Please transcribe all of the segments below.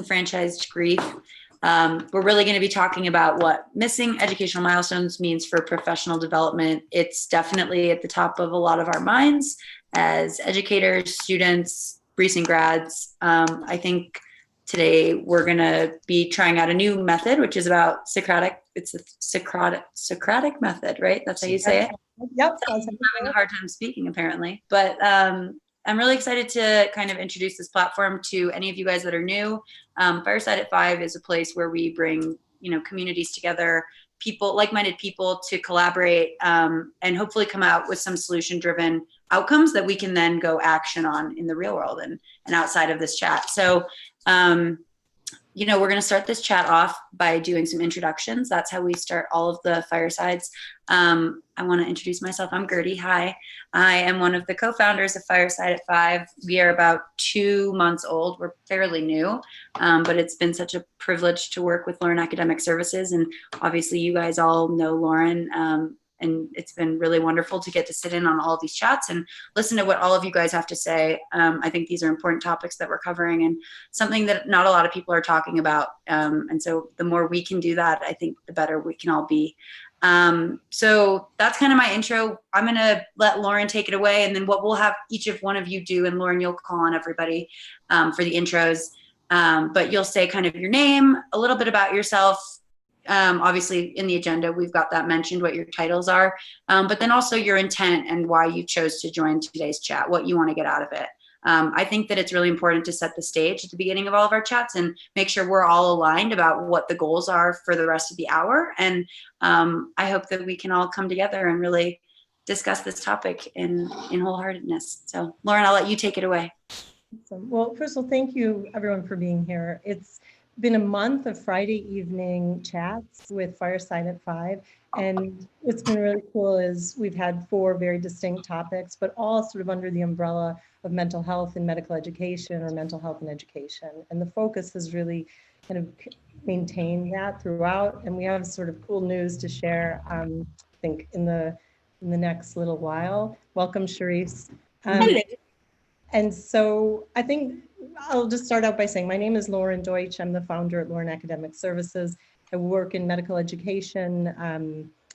disenfranchised grief. We're really going to be talking about what missing educational milestones means for professional development. It's definitely at the top of a lot of our minds as educators, students, recent grads. I think today we're going to be trying out a new method, which is about Socratic. It's a Socratic method, right? That's how you say it? Yep. I'm having a hard time speaking, apparently. But I'm really excited to kind of introduce this platform to any of you guys that are new. Fireside at 5 is a place where we bring, communities together, people, like-minded people, to collaborate and hopefully come out with some solution-driven outcomes that we can then go action on in the real world and outside of this chat. So, we're going to start this chat off by doing some introductions. That's how we start all of the firesides. I want to introduce myself. I'm Gertie. Hi. I am one of the co-founders of Fireside at 5. We are about 2 months old. We're fairly new, but it's been such a privilege to work with Loren Academic Services. And obviously you guys all know Loren, and it's been really wonderful to get to sit in on all of these chats and listen to what all of you guys have to say. I think these are important topics that we're covering and something that not a lot of people are talking about. And so the more we can do that, I think the better we can all be. So that's kind of my intro. I'm going to let Loren take it away, and then what we'll have each of one of you do, and Loren, you'll call on everybody for the intros. But you'll say kind of your name, a little bit about yourself. Obviously in the agenda, we've got that mentioned, what your titles are, but then also your intent and why you chose to join today's chat, what you want to get out of it. I think that it's really important to set the stage at the beginning of all of our chats and make sure we're all aligned about what the goals are for the rest of the hour. And I hope that we can all come together and really discuss this topic in wholeheartedness. So Loren, I'll let you take it away. Awesome. Well, first of all, thank you everyone for being here. It's been a month of Friday evening chats with Fireside at 5. And what's been really cool is we've had 4 very distinct topics, but all sort of under the umbrella of mental health and medical education, or mental health and education. And the focus has really kind of maintained that throughout. And we have sort of cool news to share, I think, in the next little while. Welcome, Charisse. And so I think I'll just start out by saying my name is Loren Deutsch. I'm the founder at Loren Academic Services. I work in medical education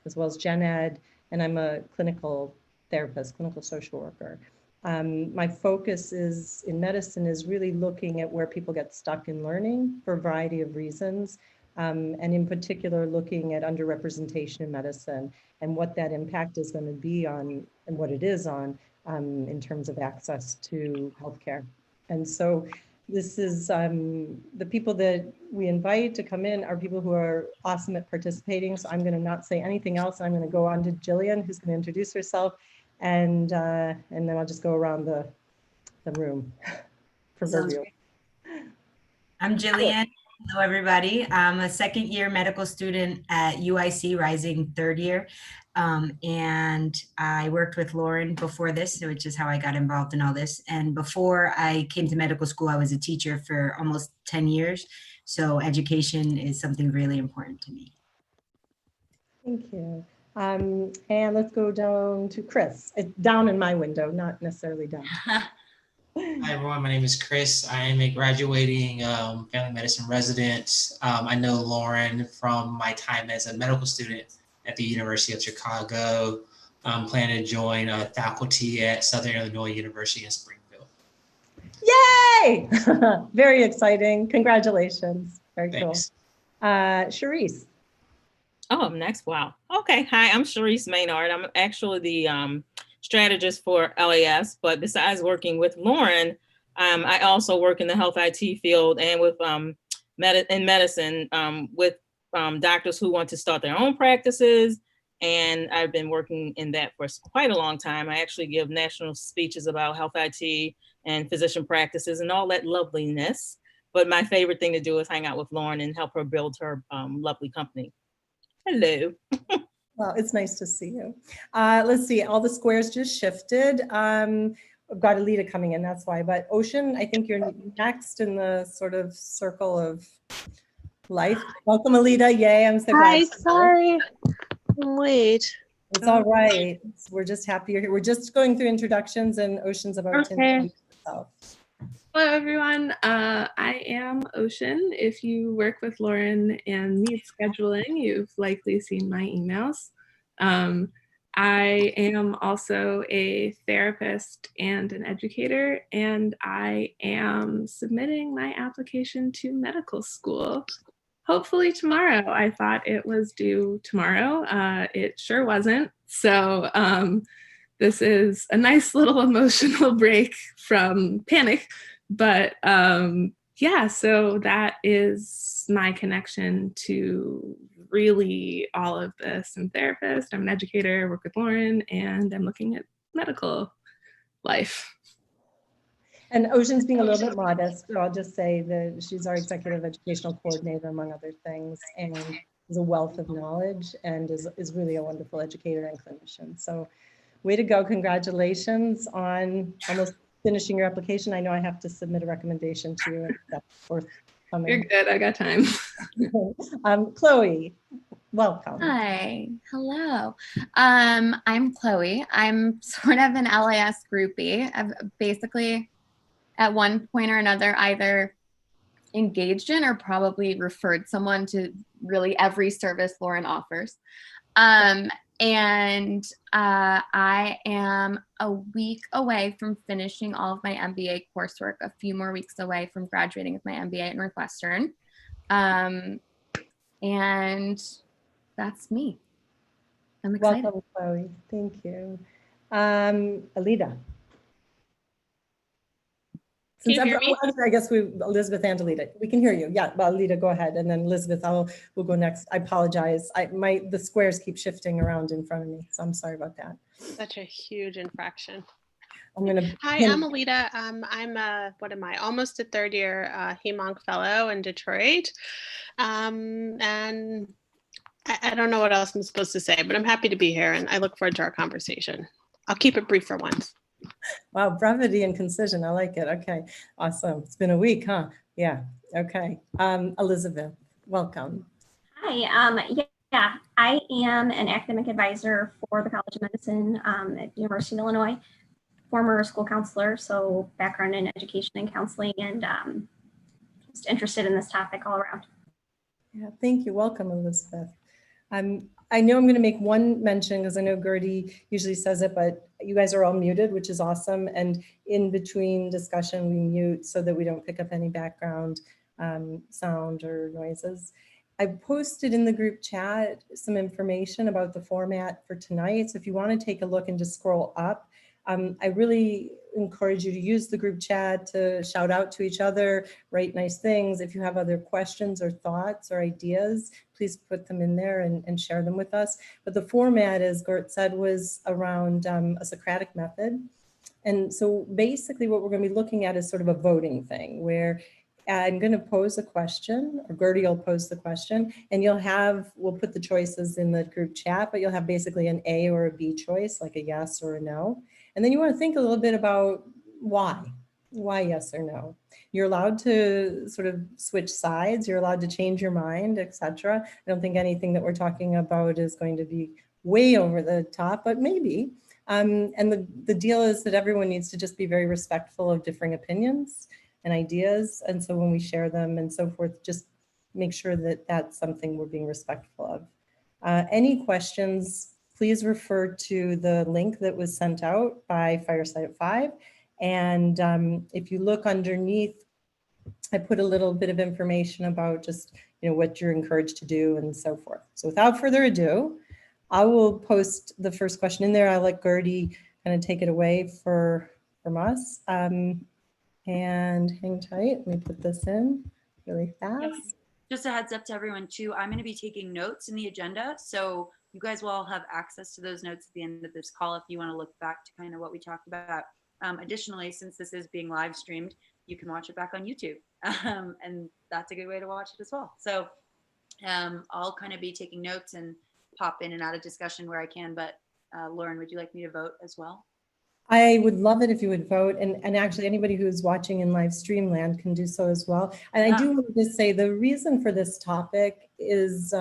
as well as gen ed, and I'm a clinical therapist, clinical social worker. My focus is in medicine is really looking at where people get stuck in learning for a variety of reasons, and in particular looking at underrepresentation in medicine and what that impact is going to be on, and what it is on, in terms of access to healthcare. And so this is the people that we invite to come in are people who are awesome at participating. So I'm going to not say anything else. I'm going to go on to Jillian, who's going to introduce herself, and then I'll just go around the room. I'm Jillian. Hello, everybody. I'm a second-year medical student at UIC, Rising third year. And I worked with Loren before this, which is how I got involved in all this. And before I came to medical school, I was a teacher for almost 10 years. So education is something really important to me. Thank you. And let's go down to Chris. It's down in my window, not necessarily down. Hi everyone, my name is Chris. I am a graduating family medicine resident. I know Loren from my time as a medical student at the University of Chicago. Plan to join faculty at Southern Illinois University in Springfield. Yay! Very exciting. Congratulations. Very Thanks. Cool. Charisse. Oh, I'm next. Wow. Okay. Hi, I'm Charisse Maynard. I'm actually the strategist for LAS, but besides working with Loren, I also work in the health IT field and with medicine with doctors who want to start their own practices. And I've been working in that for quite a long time. I actually give national speeches about health IT and physician practices and all that loveliness. But my favorite thing to do is hang out with Loren and help her build her lovely company. Hello. Well, it's nice to see you. Let's see, all the squares just shifted. I've got Alita coming in, that's why. But Ocean, I think you're next in the sort of circle of life. Welcome, Alita. Yay, I'm so glad. Hi, sorry. I'm late. It's all right. We're just happy you're here. We're just going through introductions, and Ocean's about to introduce herself. Hello, everyone. I am Ocean. If you work with Loren and need scheduling, you've likely seen my emails. I am also a therapist and an educator, and I am submitting my application to medical school. Hopefully tomorrow. I thought it was due tomorrow. It sure wasn't. So this is a nice little emotional break from panic. But yeah, so that is my connection to really all of this. I'm a therapist, I'm an educator, work with Loren, and I'm looking at medical life. And Ocean's being a little bit modest, but I'll just say that she's our executive educational coordinator, among other things, and is a wealth of knowledge and is really a wonderful educator and clinician. So way to go. Congratulations on almost finishing your application. I know I have to submit a recommendation to you. That's forthcoming. You're good. I got time. Chloe, welcome. Hi, hello. I'm Chloe. I'm sort of an LAS groupie. I've basically, at one point or another, either engaged in or probably referred someone to really every service Loren offers. I am a week away from finishing all of my MBA coursework, a few more weeks away from graduating with my MBA at Northwestern. And that's me. I'm excited. Welcome, Chloe. Thank you. Alida. Can you hear me? I guess Elizabeth and Alida. We can hear you. Yeah, well, Alida, go ahead, and then Elizabeth, we'll go next. I apologize. The squares keep shifting around in front of me, so I'm sorry about that. Such a huge infraction. Hi, I'm Alida. I'm what am I? Almost a third year HEMONC fellow in Detroit. And I don't know what else I'm supposed to say, but I'm happy to be here and I look forward to our conversation. I'll keep it brief for once. Wow, brevity and concision. I like it. Okay, awesome. It's been a week, huh? Yeah. Okay. Elizabeth, welcome. Hi. Yeah, I am an academic advisor for the College of Medicine at University of Illinois, former school counselor, so background in education and counseling, and just interested in this topic all around. Yeah, thank you. Welcome, Elizabeth. I know I'm going to make one mention because I know Gertie usually says it, but you guys are all muted, which is awesome. And in between discussion, we mute so that we don't pick up any background sound or noises. I posted in the group chat some information about the format for tonight. So if you want to take a look and just scroll up, I really encourage you to use the group chat to shout out to each other, write nice things. If you have other questions or thoughts or ideas, please put them in there and share them with us. But the format, as Gert said, was around a Socratic method. And so basically what we're going to be looking at is sort of a voting thing where I'm going to pose a question, or Gertie will pose the question, and we'll put the choices in the group chat, but you'll have basically an A or a B choice, like a yes or a no. And then you want to think a little bit about why yes or no. You're allowed to sort of switch sides. You're allowed to change your mind, etc. I don't think anything that we're talking about is going to be way over the top, but maybe. And the deal is that everyone needs to just be very respectful of differing opinions and ideas. And so when we share them and so forth, just make sure that that's something we're being respectful of. Any questions, please refer to the link that was sent out by Fireside at 5. And if you look underneath, I put a little bit of information about just what you're encouraged to do and so forth. So without further ado, I will post the first question in there. I'll let Gertie kind of take it away from us. And hang tight, let me put this in really fast. Just a heads up to everyone too, I'm going to be taking notes in the agenda. So you guys will all have access to those notes at the end of this call if you want to look back to kind of what we talked about. Additionally, since this is being live streamed, you can watch it back on YouTube. And that's a good way to watch it as well. So I'll kind of be taking notes and pop in and out of discussion where I can. But Loren, would you like me to vote as well? I would love it if you would vote, and actually anybody who's watching in live stream land can do so as well. And I do want to say the reason for this topic is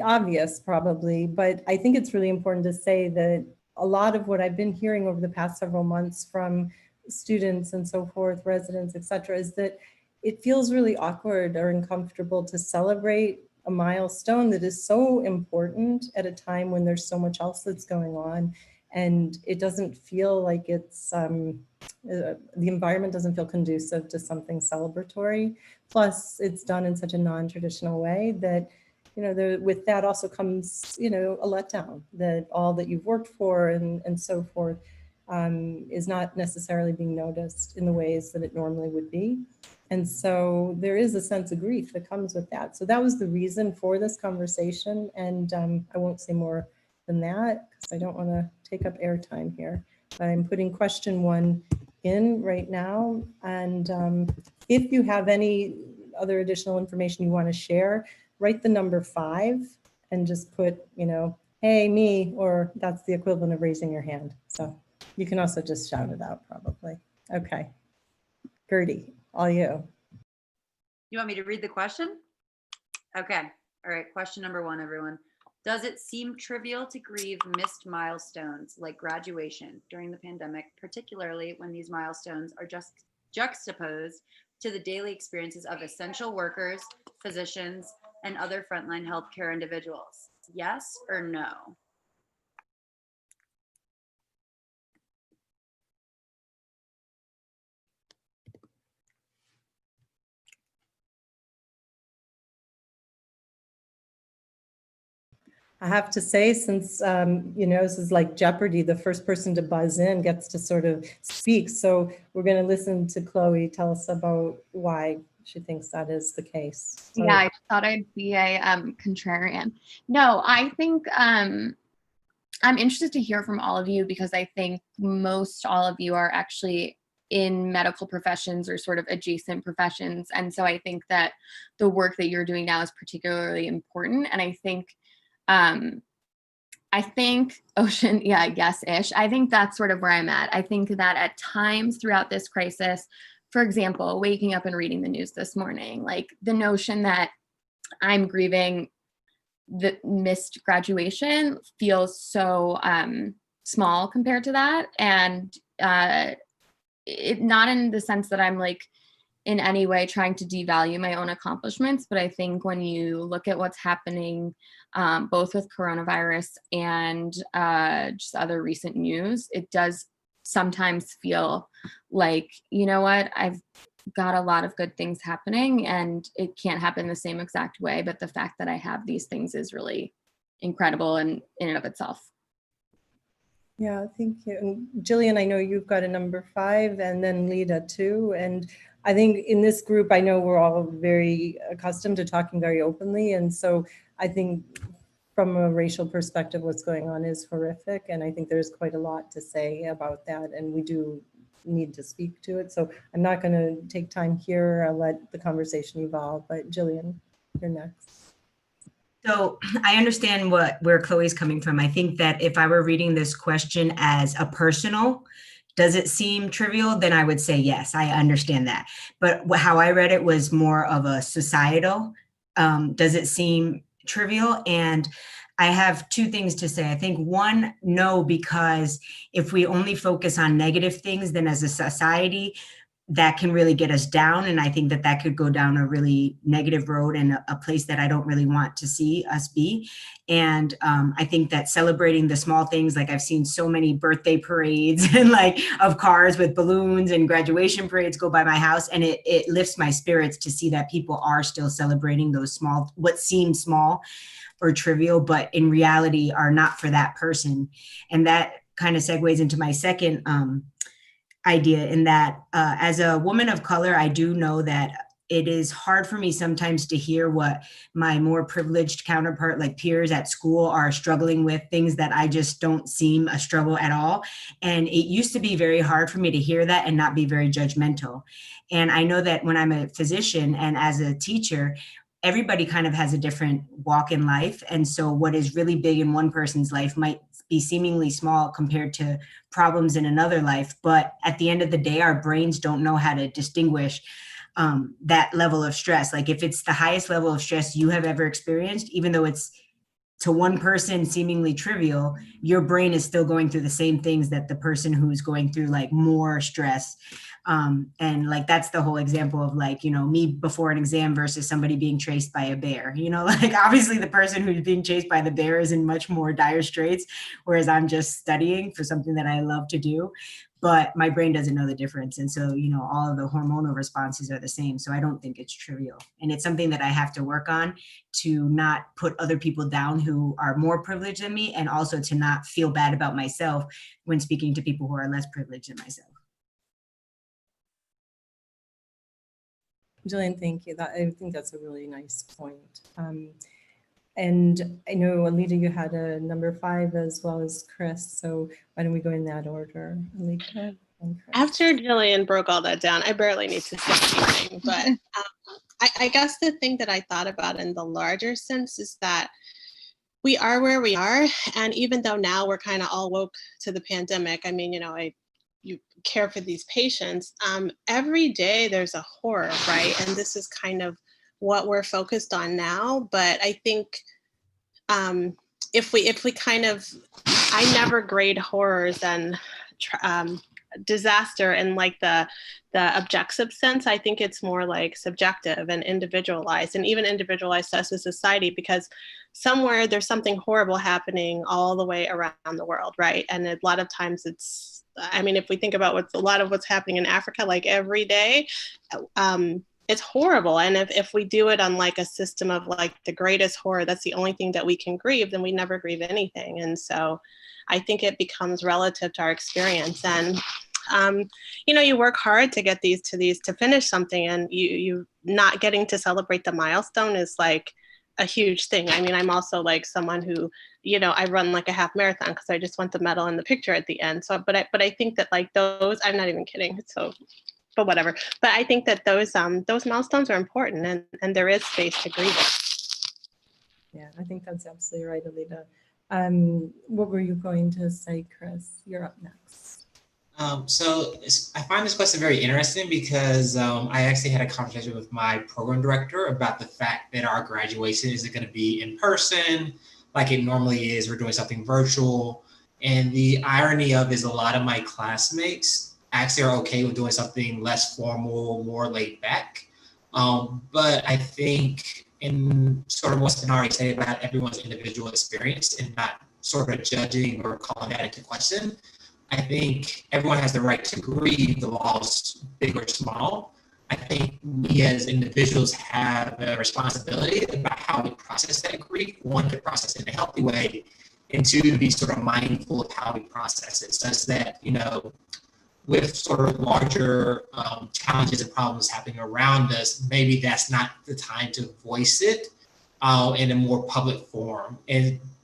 obvious probably, but I think it's really important to say that a lot of what I've been hearing over the past several months from students and so forth, residents, et cetera, is that it feels really awkward or uncomfortable to celebrate a milestone that is so important at a time when there's so much else that's going on. And it doesn't feel like it's, the environment doesn't feel conducive to something celebratory. Plus, it's done in such a non-traditional way that, you know, with that also comes, you know, a letdown that all that you've worked for and so forth is not necessarily being noticed in the ways that it normally would be. And so there is a sense of grief that comes with that. So that was the reason for this conversation. And I won't say more than that because I don't want to take up airtime here. But I'm putting question 1 in right now. And if you have any other additional information you want to share, write the number 5 and just put, you know, hey, me, or that's the equivalent of raising your hand. So you can also just shout it out probably. Okay. Gertie, all you. You want me to read the question? Okay. All right. Question number 1, everyone. Does it seem trivial to grieve missed milestones like graduation during the pandemic, particularly when these milestones are just juxtaposed to the daily experiences of essential workers, physicians, and other frontline healthcare individuals? Yes or no? I have to say, since, you know, this is like Jeopardy, the first person to buzz in gets to sort of speak. So we're going to listen to Chloe tell us about why she thinks that is the case. So, yeah, I thought I'd be a contrarian. No, I think I'm interested to hear from all of you because I think most all of you are actually in medical professions or sort of adjacent professions. And so I think that the work that you're doing now is particularly important. And I think Ocean, yeah, yes-ish. I think that's sort of where I'm at. I think that at times throughout this crisis, for example, waking up and reading the news this morning, like the notion that I'm grieving the missed graduation feels so small compared to that. And it not in the sense that I'm like in any way trying to devalue my own accomplishments, but I think when you look at what's happening both with coronavirus and just other recent news, it does sometimes feel like, you know what, I've got a lot of good things happening and it can't happen the same exact way, but the fact that I have these things is really incredible in and of itself. yeah, thank you. And Jillian, I know you've got a number 5 and then Lita too. And I think in this group, I know we're all very accustomed to talking very openly. And so I think from a racial perspective, what's going on is horrific. And I think there's quite a lot to say about that. And we do need to speak to it. So I'm not going to take time here. I'll let the conversation evolve. But Jillian, you're next. So I understand where Chloe's coming from. I think that if I were reading this question as a personal, does it seem trivial? Then I would say yes, I understand that. But how I read it was more of a societal. Does it seem trivial? And I have 2 things to say. I think 1, no, because if we only focus on negative things, then as a society, that can really get us down. And I think that could go down a really negative road and a place that I don't really want to see us be. And I think that celebrating the small things, like I've seen so many birthday parades and like of cars with balloons and graduation parades go by my house. And it lifts my spirits to see that people are still celebrating those small, what seem small or trivial, but in reality are not for that person. And that kind of segues into my second idea in that as a woman of color, I do know that it is hard for me sometimes to hear what my more privileged counterpart, like peers at school, are struggling with, things that I just don't seem a struggle at all. And it used to be very hard for me to hear that and not be very judgmental. And I know that when I'm a physician and as a teacher, everybody kind of has a different walk in life. And so what is really big in one person's life might be seemingly small compared to problems in another life. But at the end of the day, our brains don't know how to distinguish that level of stress. Like if it's the highest level of stress you have ever experienced, even though it's to one person seemingly trivial, your brain is still going through the same things that the person who's going through like more stress. And like, that's the whole example of like, you know, me before an exam versus somebody being chased by a bear, you know, like obviously the person who's being chased by the bear is in much more dire straits, whereas I'm just studying for something that I love to do, but my brain doesn't know the difference. And so, you know, all of the hormonal responses are the same. So I don't think it's trivial. And it's something that I have to work on to not put other people down who are more privileged than me, and also to not feel bad about myself when speaking to people who are less privileged than myself. Jillian, thank you. I think that's a really nice point. And I know, Alita, you had a number 5 as well as Chris. So why don't we go in that order? Alita and Chris. After Jillian broke all that down, I barely need to say anything, but I guess the thing that I thought about in the larger sense is that we are where we are. And even though now we're kind of all woke to the pandemic, I mean, you know, you care for these patients, every day there's a horror, right? And this is kind of what we're focused on now. But I think if we kind of, I never grade horrors and disaster in like the objective sense. I think it's more like subjective and individualized, and even individualized to us as a society, because somewhere there's something horrible happening all the way around the world, right? And a lot of times it's, I mean, if we think about a lot of what's happening in Africa, like every day, it's horrible. And if we do it on like a system of like the greatest horror, that's the only thing that we can grieve, then we never grieve anything. And so I think it becomes relative to our experience. And you know, you work hard to get these to finish something, and you not getting to celebrate the milestone is like a huge thing. I mean, I'm also like someone who, you know, I run like a half marathon because I just want the medal and the picture at the end. So, but I think that like those, I'm not even kidding. So, but whatever. But I think that those milestones are important, and there is space to grieve it. Yeah, I think that's absolutely right, Alita. What were you going to say, Chris? You're up next. So I find this question very interesting because I actually had a conversation with my program director about the fact that our graduation isn't going to be in person like it normally is. We're doing something virtual. And the irony of is a lot of my classmates actually are okay with doing something less formal, more laid back. But I think in sort of what's been already said about everyone's individual experience and not sort of judging or calling that into question, I think everyone has the right to grieve the loss, big or small. I think we as individuals have a responsibility about how we process that grief. One, to process it in a healthy way, and two, to be sort of mindful of how we process it, such that, you know, with sort of larger challenges and problems happening around us, maybe that's not the time to voice it in a more public forum.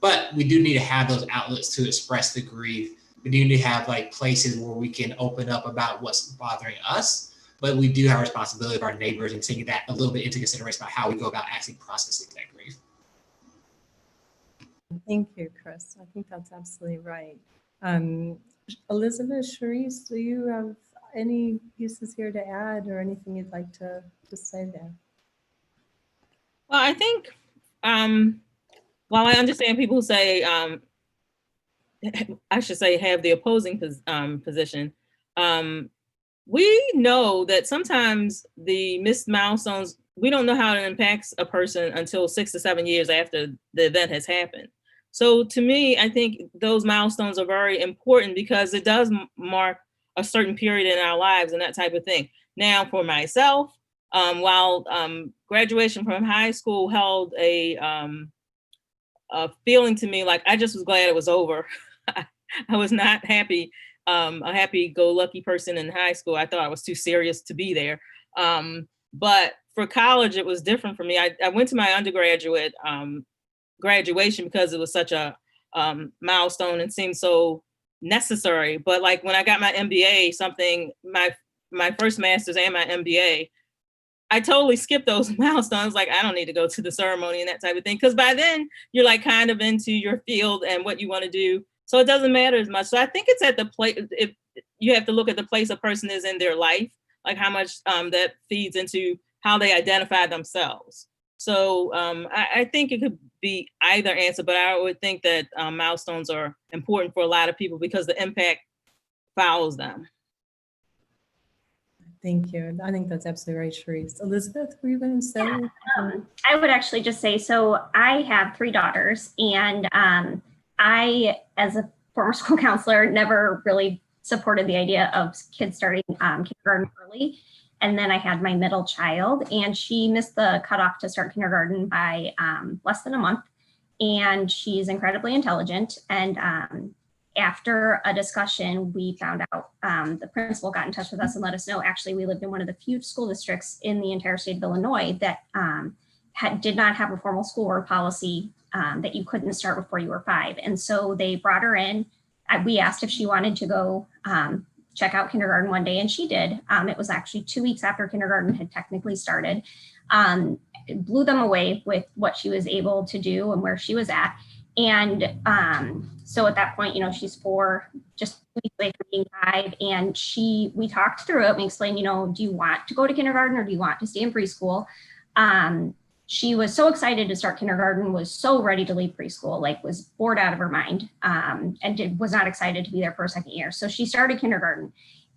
But we do need to have those outlets to express the grief. We do need to have like places where we can open up about what's bothering us, but we do have a responsibility of our neighbors and taking that a little bit into consideration about how we go about actually processing that grief. Thank you, Chris. I think that's absolutely right. Elizabeth, Sharice, do you have any pieces here to add or anything you'd like to say there? Well, I think while I understand people say, I should say, have the opposing position, we know that sometimes the missed milestones, we don't know how it impacts a person until 6 to 7 years after the event has happened. So to me, I think those milestones are very important because it does mark a certain period in our lives and that type of thing. Now, for myself, while graduation from high school held a feeling to me like I just was glad it was over. I was not happy, a happy-go-lucky person in high school. I thought I was too serious to be there. But for college, it was different for me. I went to my undergraduate graduation because it was such a milestone and seemed so necessary. But like when I got my MBA, my first master's and my MBA, I totally skipped those milestones. Like, I don't need to go to the ceremony and that type of thing. Because by then you're like kind of into your field and what you want to do. So it doesn't matter as much. So I think it's at the place, you have to look at the place a person is in their life, like how much that feeds into how they identify themselves. So I think it could be either answer, but I would think that milestones are important for a lot of people because the impact follows them. Thank you. I think that's absolutely right, Sharice. Elizabeth, were you going to say? Yeah, I would actually just say, so I have 3 daughters, and I, as a former school counselor, never really supported the idea of kids starting kindergarten early. And then I had my middle child, and she missed the cutoff to start kindergarten by less than a month. And she's incredibly intelligent. And after a discussion, we found out the principal got in touch with us and let us know, actually, we lived in one of the few school districts in the entire state of Illinois that did not have a formal school board policy that you couldn't start before you were 5. And so they brought her in. We asked if she wanted to go check out kindergarten one day, and she did. It was actually 2 weeks after kindergarten had technically started. It blew them away with what she was able to do and where she was at. And so at that point, she's 4, just 2 weeks away from being 5. And we talked through it. We explained, do you want to go to kindergarten or do you want to stay in preschool? She was so excited to start kindergarten, was so ready to leave preschool, was bored out of her mind, and was not excited to be there for a second year. So she started kindergarten.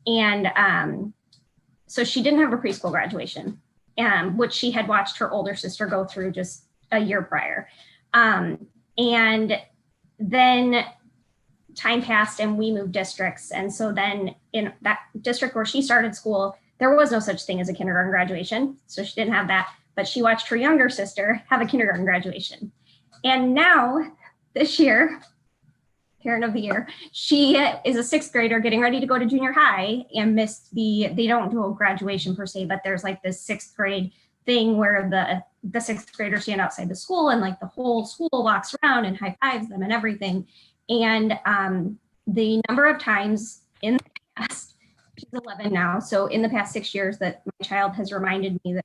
And so she didn't have a preschool graduation, which she had watched her older sister go through just a year prior. And then time passed and we moved districts. And so then in that district where she started school, there was no such thing as a kindergarten graduation. So she didn't have that, but she watched her younger sister have a kindergarten graduation. And now this year, parent of the year, she is a 6th grader getting ready to go to junior high and missed they don't do a graduation per se, but there's this 6th grade thing where the 6th graders stand outside the school and the whole school walks around and high fives them and everything. And the number of times in the past, she's 11 now, so in the past 6 years that my child has reminded me that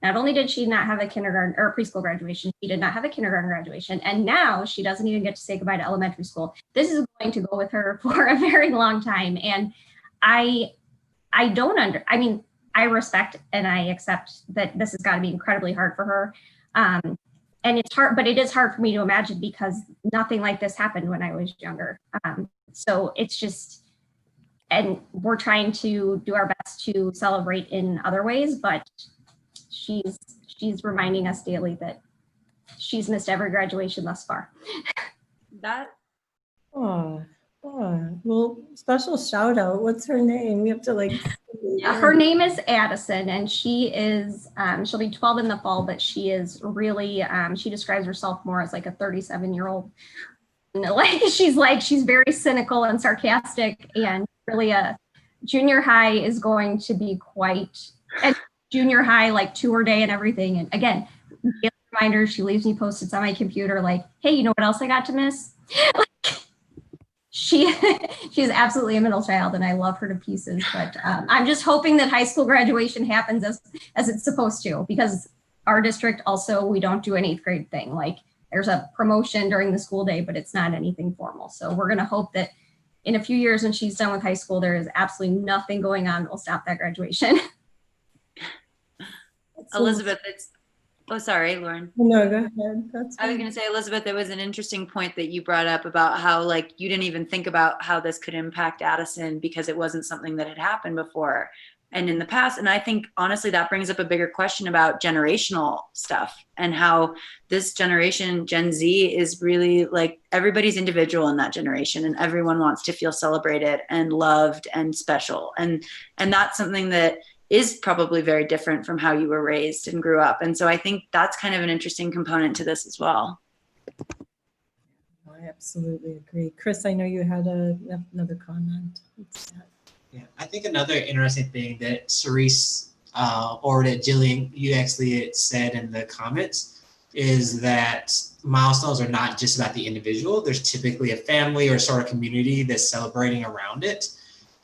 not only did she not have a kindergarten or preschool graduation, she did not have a kindergarten graduation, and now she doesn't even get to say goodbye to elementary school. This is going to go with her for a very long time. And I respect and I accept that this has got to be incredibly hard for her. And it's hard, but it is hard for me to imagine because nothing like this happened when I was younger. So it's just, and we're trying to do our best to celebrate in other ways, but she's reminding us daily that she's missed every graduation thus far. Well, special shout out. What's her name? We have to her name is Addison, and she is she'll be 12 in the fall, but she is really she describes herself more as a 37-year-old. She's very cynical and sarcastic, and really junior high is going to be quite, and junior high tour day and everything. And again, reminders, she leaves me post-its on my computer hey, you know what else I got to miss? She's absolutely a middle child, and I love her to pieces. But I'm just hoping that high school graduation happens as it's supposed to, because our district also, we don't do an 8th grade thing. There's a promotion during the school day, but it's not anything formal. So we're going to hope that in a few years when she's done with high school, there is absolutely nothing going on that will stop that graduation. Elizabeth, sorry, Loren. No, go ahead. That's I was going to say, Elizabeth, it was an interesting point that you brought up about how you didn't even think about how this could impact Addison because it wasn't something that had happened before and in the past. And I think honestly, that brings up a bigger question about generational stuff and how this generation, Gen Z, is really everybody's individual in that generation, and everyone wants to feel celebrated and loved and special. And that's something that is probably very different from how you were raised and grew up. And so I think that's kind of an interesting component to this as well. I absolutely agree. Chris, I know you had another comment. Yeah, I think another interesting thing that Cerise or that Jillian, you actually had said in the comments, is that milestones are not just about the individual. There's typically a family or sort of community that's celebrating around it.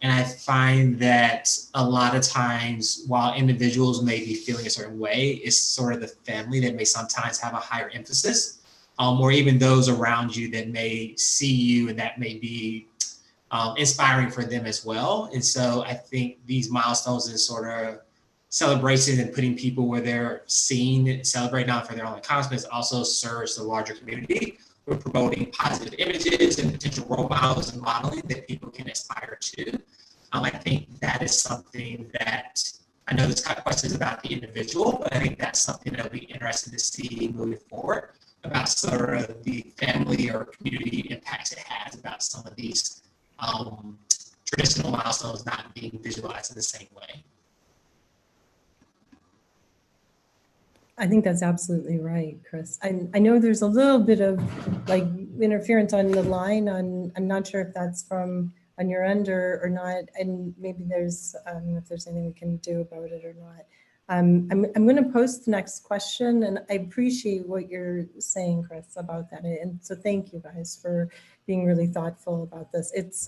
And I find that a lot of times, while individuals may be feeling a certain way, it's sort of the family that may sometimes have a higher emphasis, or even those around you that may see you and that may be inspiring for them as well. And so I think these milestones is sort of celebration and putting people where they're seen and celebrated not for their own accomplishments also serves the larger community. We're promoting positive images and potential role models and modeling that people can aspire to. I think that is something that, I know there's kind of questions about the individual, but I think that's something that we'll be interested to see moving forward about sort of the family or community impacts it has about some of these traditional milestones not being visualized in the same way. I think that's absolutely right, Chris. I know there's a little bit of like interference on the line. I'm not sure if that's from on your end or not, and maybe there's if there's anything we can do about it or not. I'm going to post the next question, and I appreciate what you're saying, Chris, about that. And so thank you guys for being really thoughtful about this. It's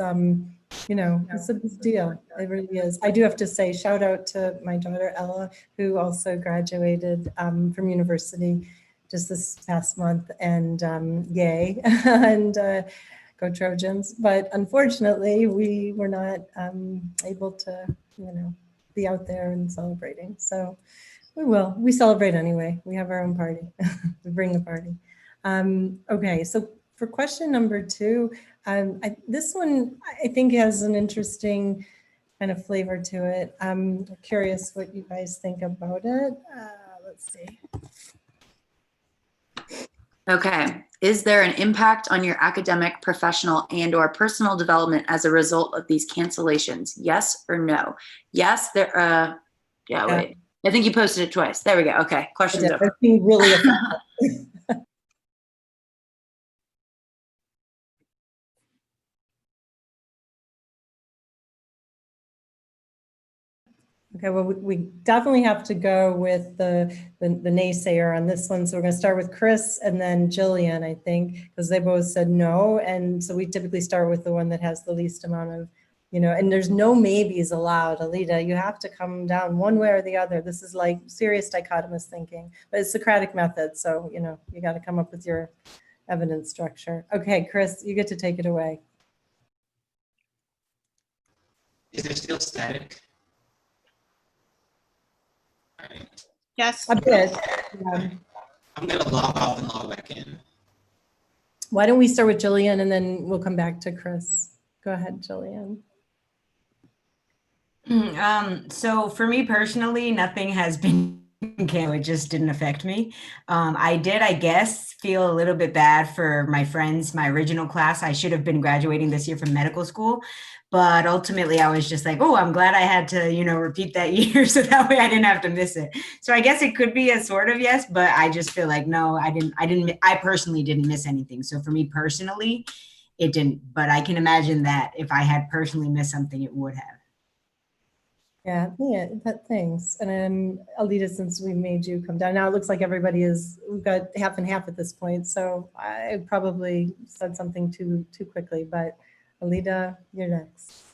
you know, it's a big deal. It really is. I do have to say, shout out to my daughter Ella, who also graduated from university just this past month, and yay, and go Trojans. But unfortunately, we were not able to, you know, be out there and celebrating. So we will. We celebrate anyway. We have our own party. We bring the party. Okay, so for question number 2, this one I think has an interesting kind of flavor to it. I'm curious what you guys think about it. Let's see. Okay. Is there an impact on your academic, professional, and/or personal development as a result of these cancellations? Yes or no? Yes, there. Yeah, wait. I think you posted it twice. There we go. Okay. Questions over. That's being really effective. Okay, well, we definitely have to go with the naysayer on this one. So we're going to start with Chris and then Jillian, I think, because they both said no. And so we typically start with the one that has the least amount of, you know, and there's no maybes allowed. Alita, you have to come down one way or the other. This is like serious dichotomous thinking, but it's Socratic method. So, you know, you got to come up with your evidence structure. Okay, Chris, you get to take it away. Is there still static? Yes. A bit. I'm going to log off and log back in. Why don't we start with Jillian and then we'll come back to Chris. Go ahead, Jillian. So for me personally, nothing has been canceled. It just didn't affect me. I did, I guess, feel a little bit bad for my friends, my original class. I should have been graduating this year from medical school. But ultimately, I was just like, oh, I'm glad I had to, you know, repeat that year so that way I didn't have to miss it. So I guess it could be a sort of yes, but I just feel like, no, I personally didn't miss anything. So for me personally, it didn't. But I can imagine that if I had personally missed something, it would have. Yeah, thanks. And Alita, since we made you come down, now it looks like we've got half and half at this point. So I probably said something too quickly, but Alita, you're next.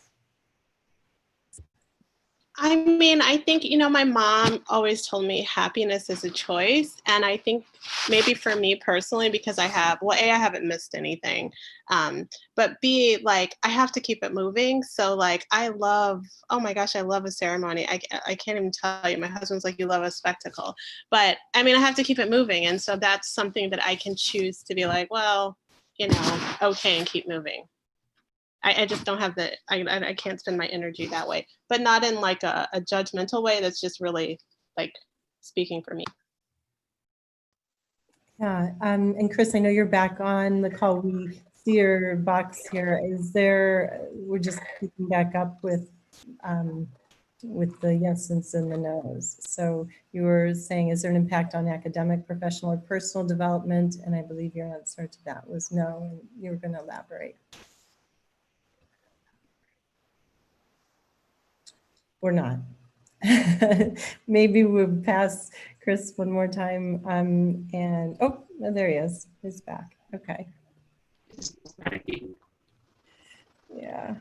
I mean, I think, you know, my mom always told me happiness is a choice. And I think maybe for me personally, because I haven't missed anything. But B, like, I have to keep it moving. So like, oh my gosh, I love a ceremony. I can't even tell you. My husband's like, you love a spectacle. But I mean, I have to keep it moving. And so that's something that I can choose to be like, well, you know, okay, and keep moving. I just don't have I can't spend my energy that way, but not in like a judgmental way. That's just really like speaking for me. Yeah, and Chris, I know you're back on the call. We see your box here. We're just keeping back up with the yeses and the nos. So you were saying, is there an impact on academic, professional, or personal development? And I believe your answer to that was no, and you were going to elaborate. Or not. Maybe we'll pass Chris one more time. And oh, there he is. He's back. Okay. Yeah.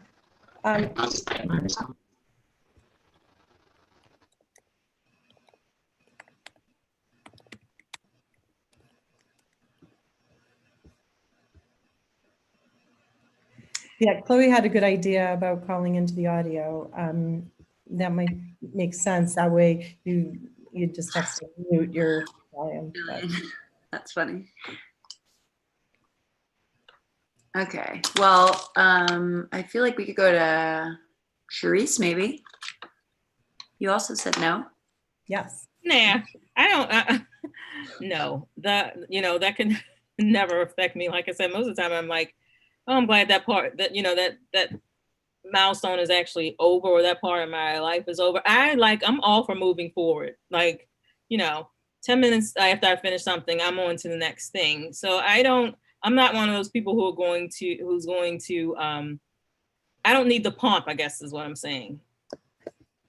Yeah, Chloe had a good idea about calling into the audio. that might make sense. That way you just have to mute your volume. But. That's funny. Okay, well, I feel like we could go to Charisse, maybe. You also said no. Yes. Nah, I don't. No, that can never affect me. Like I said, most of the time I'm like, oh, I'm glad that part that milestone is actually over, or that part of my life is over. I'm all for moving forward. Like, 10 minutes after I finish something, I'm on to the next thing. So I'm not one of those people who's going to, I don't need the pump, I guess is what I'm saying.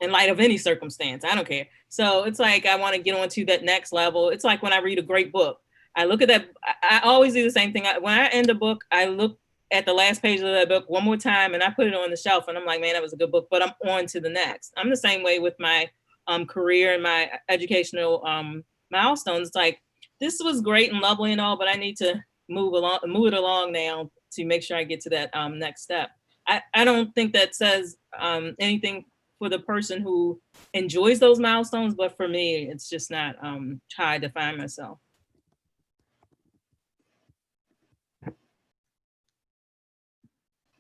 In light of any circumstance, I don't care. So it's like, I want to get on to that next level. It's like when I read a great book, I look at that. I always do the same thing. When I end a book, I look at the last page of that book one more time and I put it on the shelf and I'm like, man, that was a good book, but I'm on to the next. I'm the same way with my career and my educational milestones. It's like, this was great and lovely and all, but I need to move it along now to make sure I get to that next step. I don't think that says anything for the person who enjoys those milestones, but for me, it's just not how I define myself.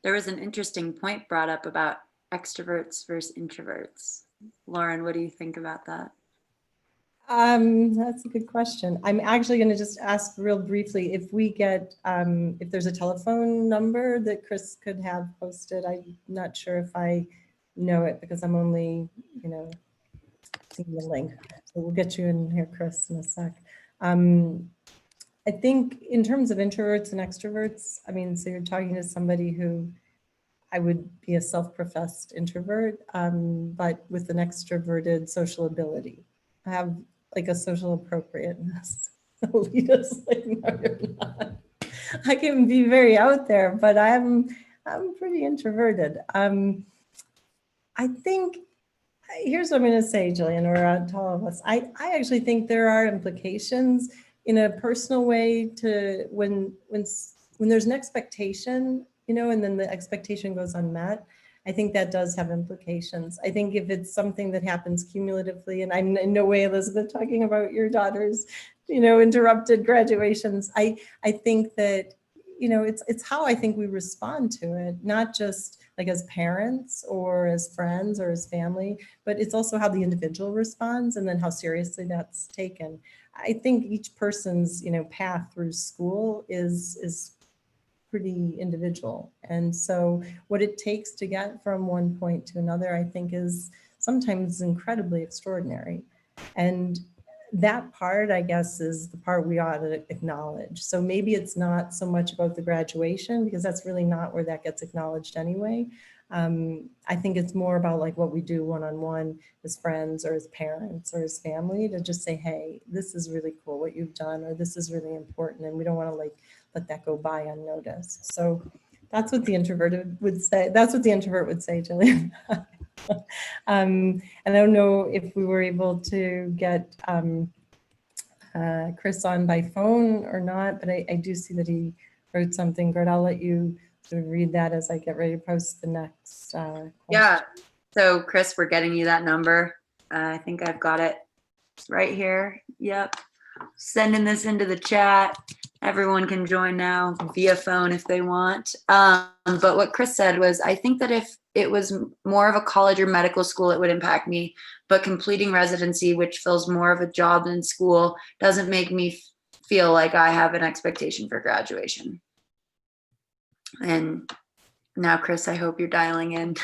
There was an interesting point brought up about extroverts versus introverts. Loren, what do you think about that? That's a good question. I'm actually going to just ask real briefly if we get, if there's a telephone number that Chris could have posted. I'm not sure if I know it because I'm only, seeing the link. So we'll get you in here, Chris, in a sec. I think in terms of introverts and extroverts, so you're talking to somebody who I would be a self-professed introvert, but with an extroverted social ability. I have like a social appropriateness. Alita's like, no, you're not. I can be very out there, but I'm pretty introverted. I think, here's what I'm going to say, Jillian, or to all of us. I actually think there are implications in a personal way to when there's an expectation, and then the expectation goes unmet. I think that does have implications. I think if it's something that happens cumulatively, and I'm in no way, Elizabeth, talking about your daughter's, interrupted graduations. I think that, it's how I think we respond to it, not just like as parents or as friends or as family, but it's also how the individual responds and then how seriously that's taken. I think each person's, path through school is pretty individual. And so what it takes to get from one point to another, I think is sometimes incredibly extraordinary. And that part, I guess, is the part we ought to acknowledge. So maybe it's not so much about the graduation because that's really not where that gets acknowledged anyway. I think it's more about like what we do one-on-one as friends or as parents or as family to just say, hey, this is really cool what you've done, or this is really important. And we don't want to like let that go by unnoticed. So that's what the introverted would say. That's what the introvert would say, Jillian. And I don't know if we were able to get Chris on by phone or not, but I do see that he wrote something. Gert, I'll let you sort of read that as I get ready to post the next question. Yeah, so Chris, we're getting you that number. I think I've got it right here. Yep. Sending this into the chat. Everyone can join now via phone if they want. But what Chris said was, I think that if it was more of a college or medical school, it would impact me. But completing residency, which fills more of a job than school, doesn't make me feel like I have an expectation for graduation. And now, Chris, I hope you're dialing in.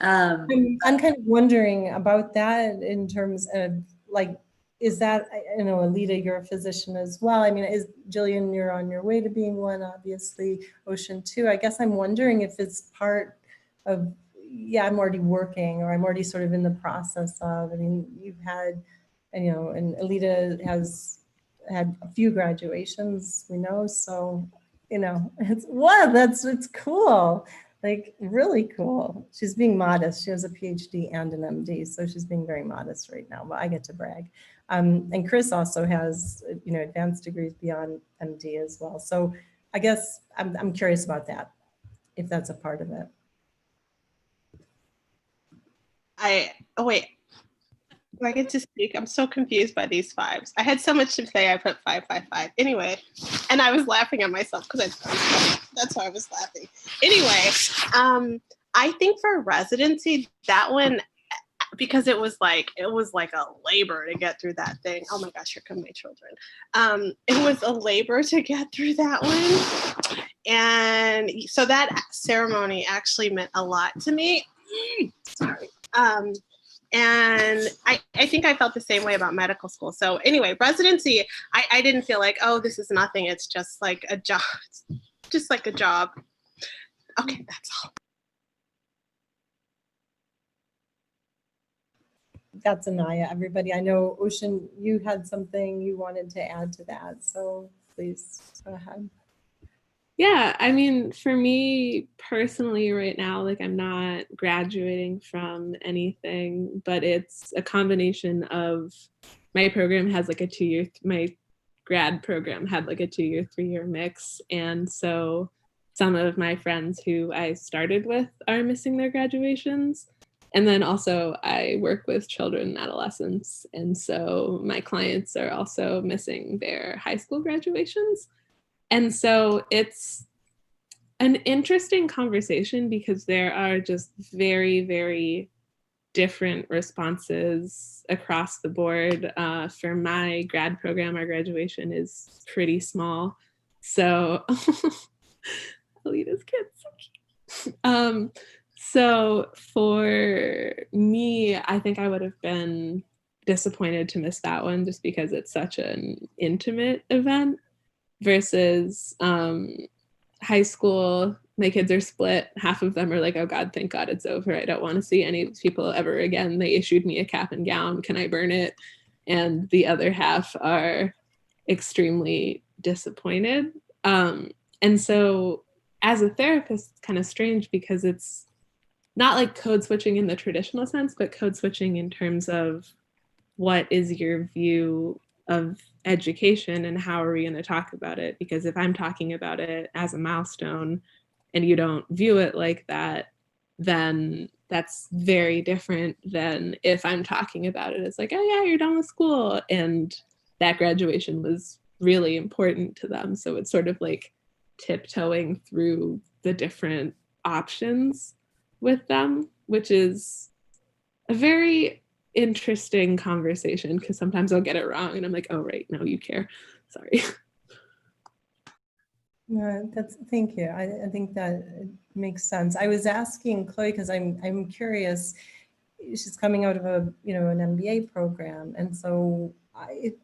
I'm kind of wondering about that in terms of like, is that, Alita, you're a physician as well. Is Jillian, you're on your way to being one, obviously, Ocean too. I guess I'm wondering if it's part of, yeah, I'm already working or I'm already sort of in the process of, you've had, and Alita has had a few graduations, we know. So, it's cool. Like really cool. She's being modest. She has a PhD and an MD, so she's being very modest right now, but I get to brag. And Chris also has, advanced degrees beyond MD as well. So I guess I'm curious about that, if that's a part of it. Oh wait, do I get to speak? I'm so confused by these fives. I had so much to say. I put 555. Anyway, and I was laughing at myself because that's why I was laughing. Anyway, I think for residency, that one, because it was like a labor to get through that thing. Oh my gosh, here come my children. It was a labor to get through that one. And so that ceremony actually meant a lot to me. Sorry. And I think I felt the same way about medical school. So anyway, residency, I didn't feel like, oh, this is nothing. It's just like a job. It's just like a job. Okay, that's all. That's Anaya, everybody. I know, Ocean, you had something you wanted to add to that, so please go ahead. Yeah, I mean, for me personally right now, like I'm not graduating from anything, but it's a combination of my program has like a 2-year, my grad program had like a 2-year, 3-year mix. And so some of my friends who I started with are missing their graduations. And then also I work with children and adolescents. And so my clients are also missing their high school graduations. And so it's an interesting conversation because there are just very, very different responses across the board. For my grad program, our graduation is pretty small. So Alita's kids so cute. So for me, I think I would have been disappointed to miss that one just because it's such an intimate event versus high school. My kids are split. Half of them are like, oh God, thank God it's over. I don't want to see any of these people ever again. They issued me a cap and gown. Can I burn it? And the other half are extremely disappointed. And so as a therapist, it's kind of strange because it's not like code switching in the traditional sense, but code switching in terms of what is your view of education and how are we going to talk about it? Because if I'm talking about it as a milestone and you don't view it like that, then that's very different than if I'm talking about it as like, oh yeah, you're done with school. And that graduation was really important to them. So it's sort of like tiptoeing through the different options with them, which is a very interesting conversation because sometimes I'll get it wrong and I'm like, oh right, no, you care. Sorry. Thank you. I think that makes sense. I was asking Chloe because I'm curious. She's coming out of an MBA program, and so I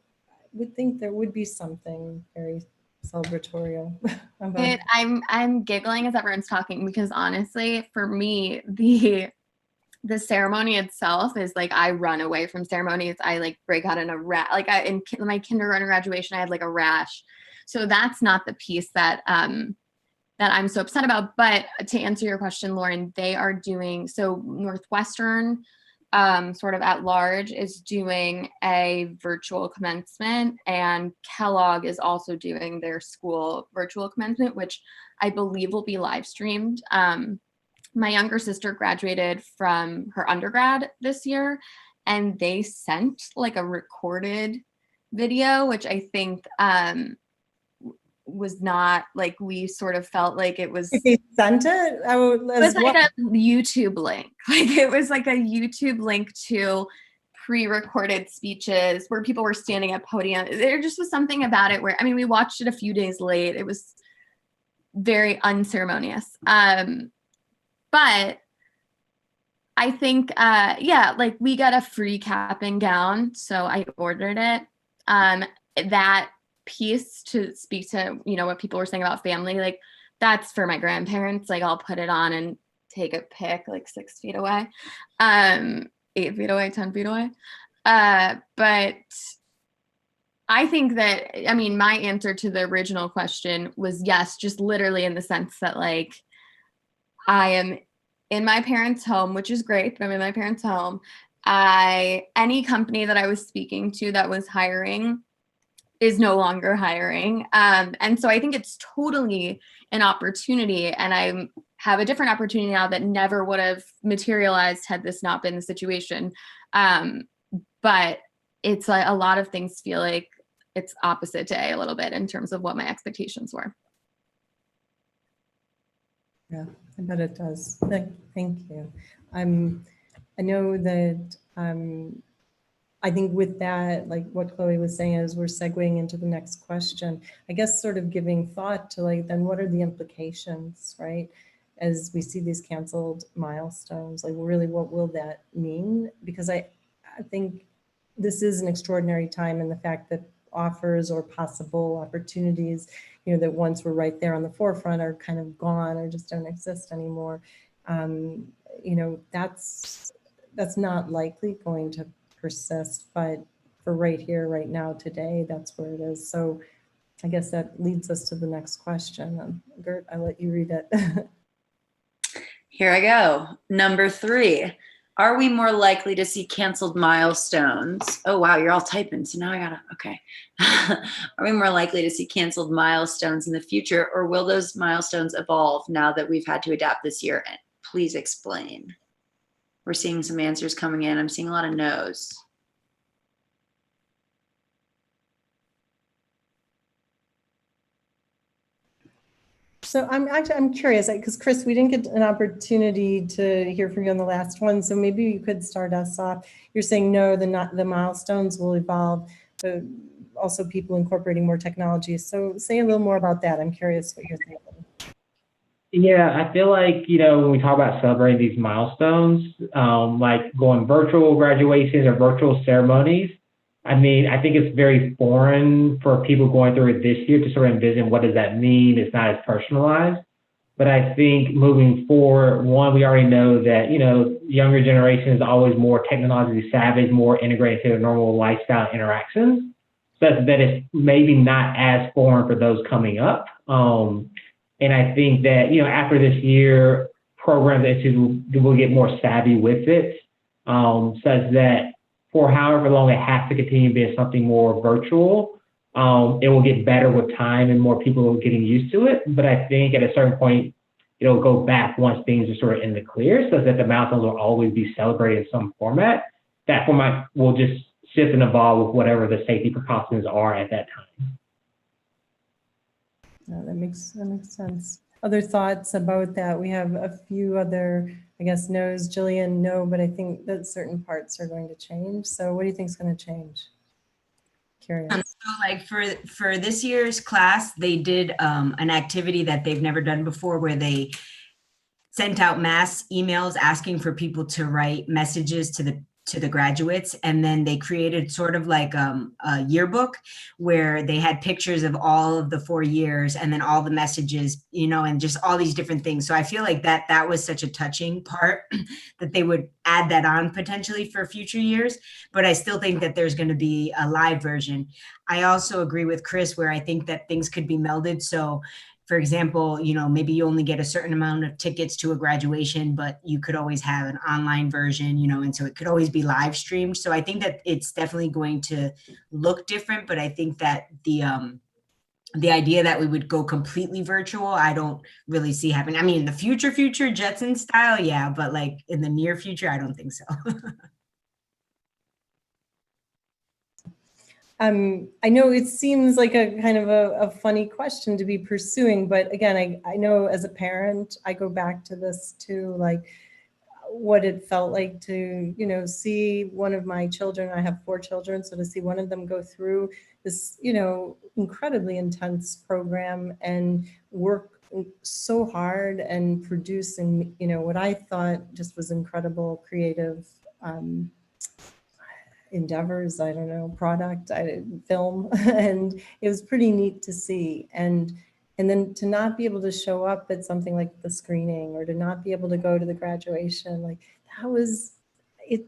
would think there would be something very celebratory about. I'm giggling as everyone's talking because honestly, for me, the ceremony itself is like I run away from ceremonies. I like break out in a rash. Like in my kindergarten graduation, I had like a rash. So that's not the piece that that I'm so upset about. But to answer your question, Loren, they are doing, so Northwestern sort of at large is doing a virtual commencement, and Kellogg is also doing their school virtual commencement, which I believe will be live streamed. My younger sister graduated from her undergrad this year, and they sent like a recorded video, which I think was not like, we sort of felt like it was. If they sent it, it was like a YouTube link. Like it was like a YouTube link to pre-recorded speeches where people were standing at podium. There just was something about it where, I mean, we watched it a few days late. It was very unceremonious. But I think, yeah, like we got a free cap and gown, so I ordered it. That piece to speak to, what people were saying about family, like that's for my grandparents. Like I'll put it on and take a pic like 6 feet away, 8 feet away, 10 feet away. But I think that, I mean, my answer to the original question was yes, just literally in the sense that like I am in my parents' home, which is great, but I'm in my parents' home. Any company that I was speaking to that was hiring is no longer hiring. And so I think it's totally an opportunity. And I'm have a different opportunity now that never would have materialized had this not been the situation. But it's like a lot of things feel like it's opposite day a little bit in terms of what my expectations were. Yeah, I bet it does. Thank you. I know that I think with that, like what Chloe was saying, as we're segueing into the next question, I guess sort of giving thought to like, then what are the implications, right? As we see these canceled milestones, like really what will that mean? Because I think this is an extraordinary time, in the fact that offers or possible opportunities, you know, that once were right there on the forefront are kind of gone or just don't exist anymore. You know, that's not likely going to persist, but for right here, right now, today, that's where it is. So I guess that leads us to the next question. Gert, I let you read it. Here I go. Number 3. Are we more likely to see canceled milestones? Oh, wow, you're all typing. So now I gotta, okay. Are we more likely to see canceled milestones in the future, or will those milestones evolve now that we've had to adapt this year? And please explain. We're seeing some answers coming in. I'm seeing a lot of no's. So I'm curious, because Chris, we didn't get an opportunity to hear from you on the last one. So maybe you could start us off. You're saying no, the milestones will evolve, but also people incorporating more technology. So say a little more about that. I'm curious what you're thinking. Yeah, I feel like, you know, when we talk about celebrating these milestones, like going virtual graduations or virtual ceremonies, I mean, I think it's very foreign for people going through it this year to sort of envision what does that mean. It's not as personalized. But I think moving forward, one, we already know that, you know, younger generation is always more technologically savvy, more integrated to their normal lifestyle interactions. So that it's maybe not as foreign for those coming up. And I think that, you know, after this year, programs will get more savvy with it, such that for however long it has to continue being something more virtual, it will get better with time and more people are getting used to it. But I think at a certain point, it'll go back once things are sort of in the clear, so that the milestones will always be celebrated in some format. That format will just shift and evolve with whatever the safety precautions are at that time. No, that makes sense. Other thoughts about that? We have a few other, I guess, no's. Jillian, no, but I think that certain parts are going to change. So what do you think is going to change? Curious. So like for this year's class, they did an activity that they've never done before, where they sent out mass emails asking for people to write messages to the graduates, and then they created sort of like a yearbook where they had pictures of all of the 4 years and then all the messages, you know, and just all these different things. So I feel like that was such a touching part that they would add that on potentially for future years. But I still think that there's going to be a live version. I also agree with Chris, where I think that things could be melded. So for example, you know, maybe you only get a certain amount of tickets to a graduation, but you could always have an online version, you know, and so it could always be live streamed. So I think that it's definitely going to look different, but I think that the idea that we would go completely virtual, I don't really see happening. I mean, in the future, Jetson style, yeah, but like in the near future, I don't think so. I know it seems like a kind of a funny question to be pursuing, but again, I know as a parent, I go back to this too, like what it felt like to, you know, see one of my children, I have 4 children, so to see one of them go through this, you know, incredibly intense program and work so hard and producing, you know, what I thought just was incredible creative endeavors, I don't know, product, film, and it was pretty neat to see. And then to not be able to show up at something like the screening, or to not be able to go to the graduation, like that was it.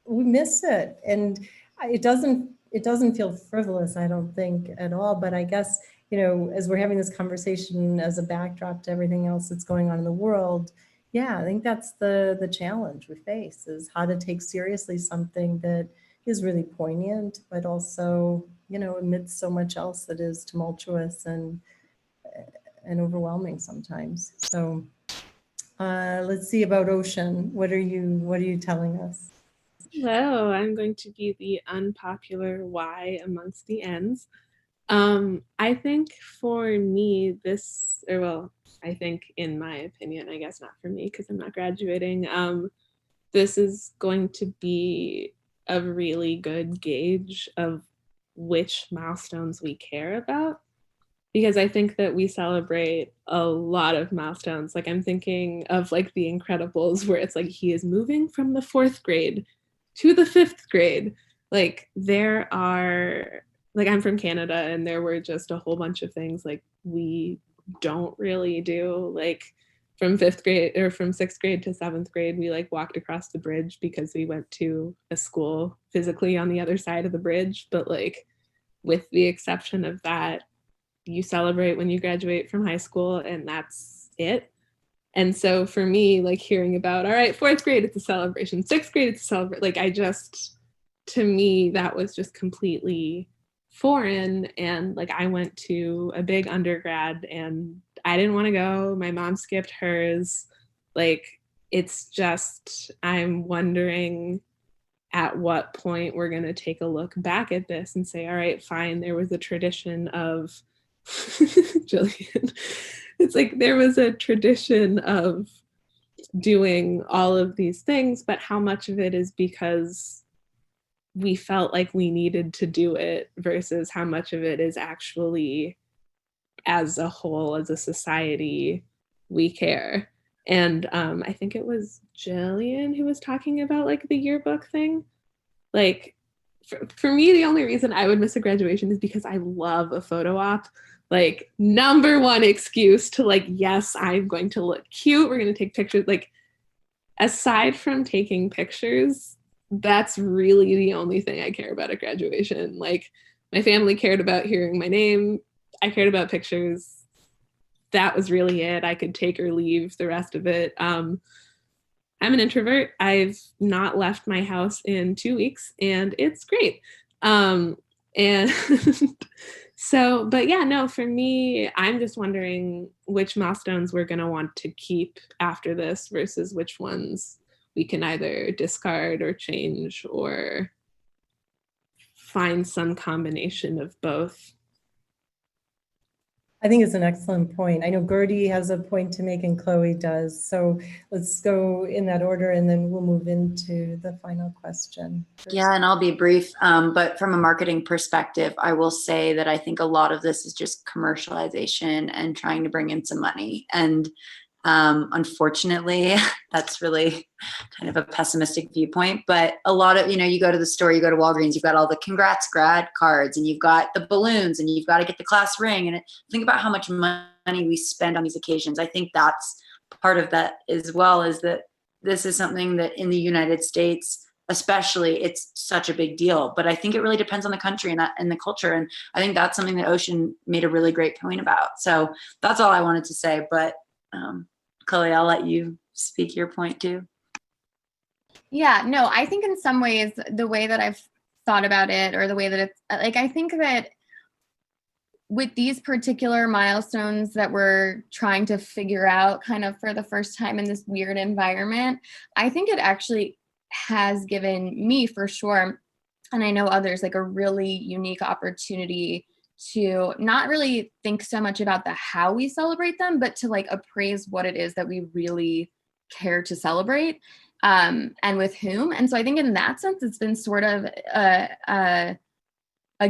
We miss it, and it doesn't feel frivolous, I don't think at all. But I guess, you know, as we're having this conversation as a backdrop to everything else that's going on in the world, yeah, I think that's the challenge we face, is how to take seriously something that is really poignant, but also, you know, amidst so much else that is tumultuous and overwhelming sometimes. So Let's see about Ocean. What are you telling us? Hello, I'm going to be the unpopular Y amongst the N's. I think for me, I think in my opinion, I guess not for me because I'm not graduating, this is going to be a really good gauge of which milestones we care about. Because I think that we celebrate a lot of milestones. Like I'm thinking of like The Incredibles, where it's like he is moving from the 4th grade to the 5th grade. Like there are, like I'm from Canada and there were just a whole bunch of things like we don't really do. Like from 5th grade or from 6th grade to 7th grade, we like walked across the bridge because we went to a school physically on the other side of the bridge. But like with the exception of that, you celebrate when you graduate from high school and that's it. And so for me, like hearing about, all right, 4th grade, it's a celebration, 6th grade, it's a celebration. Like to me, that was just completely foreign. And like I went to a big undergrad and I didn't want to go. My mom skipped hers. Like it's just, I'm wondering at what point we're going to take a look back at this and say, all right, fine, there was a tradition of Jillian. It's like there was a tradition of doing all of these things, but how much of it is because we felt like we needed to do it versus how much of it is actually as a whole, as a society, we care. And I think it was Jillian who was talking about like the yearbook thing. Like for me, the only reason I would miss a graduation is because I love a photo op. Like number one excuse to like, yes, I'm going to look cute. We're going to take pictures. Like aside from taking pictures, that's really the only thing I care about at graduation. Like my family cared about hearing my name. I cared about pictures. That was really it. I could take or leave the rest of it. I'm an introvert. I've not left my house in 2 weeks and it's great. And so, but yeah, no, for me, I'm just wondering which milestones we're going to want to keep after this versus which ones we can either discard or change or find some combination of both. I think it's an excellent point. I know Gertie has a point to make and Chloe does. So let's go in that order and then we'll move into the final question. Yeah, and I'll be brief. But from a marketing perspective, I will say that I think a lot of this is just commercialization and trying to bring in some money. And unfortunately, that's really kind of a pessimistic viewpoint. But a lot of, you go to the store, you go to Walgreens, you've got all the congrats grad cards and you've got the balloons and you've got to get the class ring. And think about how much money we spend on these occasions. I think that's part of that as well, is that this is something that in the United States, especially, it's such a big deal. But I think it really depends on the country and the culture. And I think that's something that Ocean made a really great point about. So that's all I wanted to say. But Chloe, I'll let you speak your point too. Yeah, no, I think in some ways, the way that I've thought about it, or the way that it's like, I think that with these particular milestones that we're trying to figure out kind of for the first time in this weird environment, I think it actually has given me for sure, and I know others, like a really unique opportunity to not really think so much about the how we celebrate them, but to like appraise what it is that we really care to celebrate, and with whom. And so I think in that sense, it's been sort of a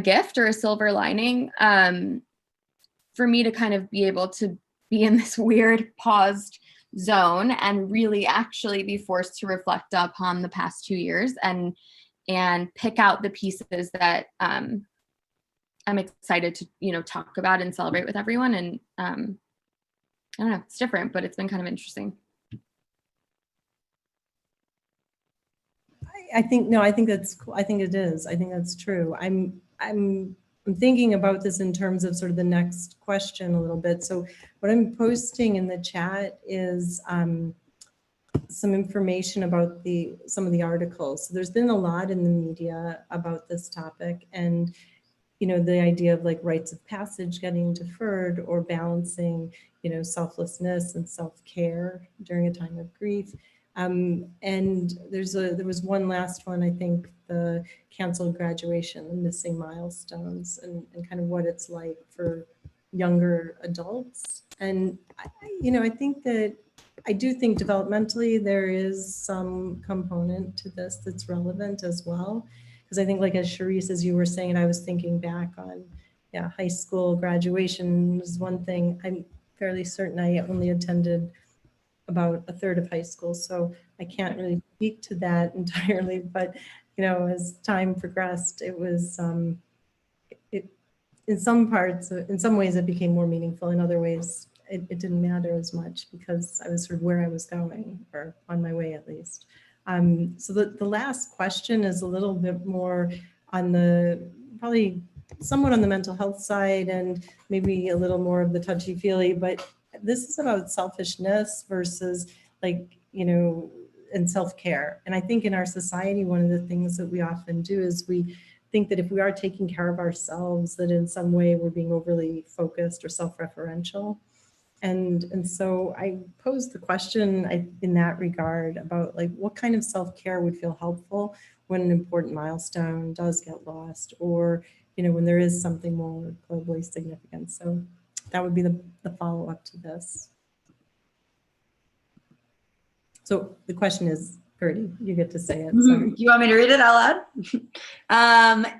gift or a silver lining for me to kind of be able to be in this weird paused zone and really actually be forced to reflect upon the past 2 years and pick out the pieces that I'm excited to, talk about and celebrate with everyone. And I don't know, it's different, but it's been kind of interesting. I think that's cool. I think it is. I think that's true. I'm thinking about this in terms of sort of the next question a little bit. So what I'm posting in the chat is some information about some of the articles. So there's been a lot in the media about this topic, and the idea of like rites of passage getting deferred, or balancing, selflessness and self-care during a time of grief. And there was one last one, I think, the canceled graduation, the missing milestones, and kind of what it's like for younger adults. And I think that I do think developmentally there is some component to this that's relevant as well. Because I think, like, as Charisse, as you were saying, and I was thinking back on, high school graduation was one thing. I'm fairly certain I only attended about a third of high school, so I can't really speak to that entirely. But, as time progressed, it was, in some parts, in some ways it became more meaningful. In other ways, it didn't matter as much because I was sort of where I was going, or on my way at least. So the last question is a little bit more on probably somewhat on the mental health side, and maybe a little more of the touchy-feely, but this is about selfishness versus and self-care. And I think in our society, one of the things that we often do is we think that if we are taking care of ourselves, that in some way we're being overly focused or self-referential. And so I posed the question in that regard about what kind of self-care would feel helpful when an important milestone does get lost, or when there is something more globally significant. So that would be the follow-up to this. So the question is, Gertie, you get to say it. Do you want me to read it out loud?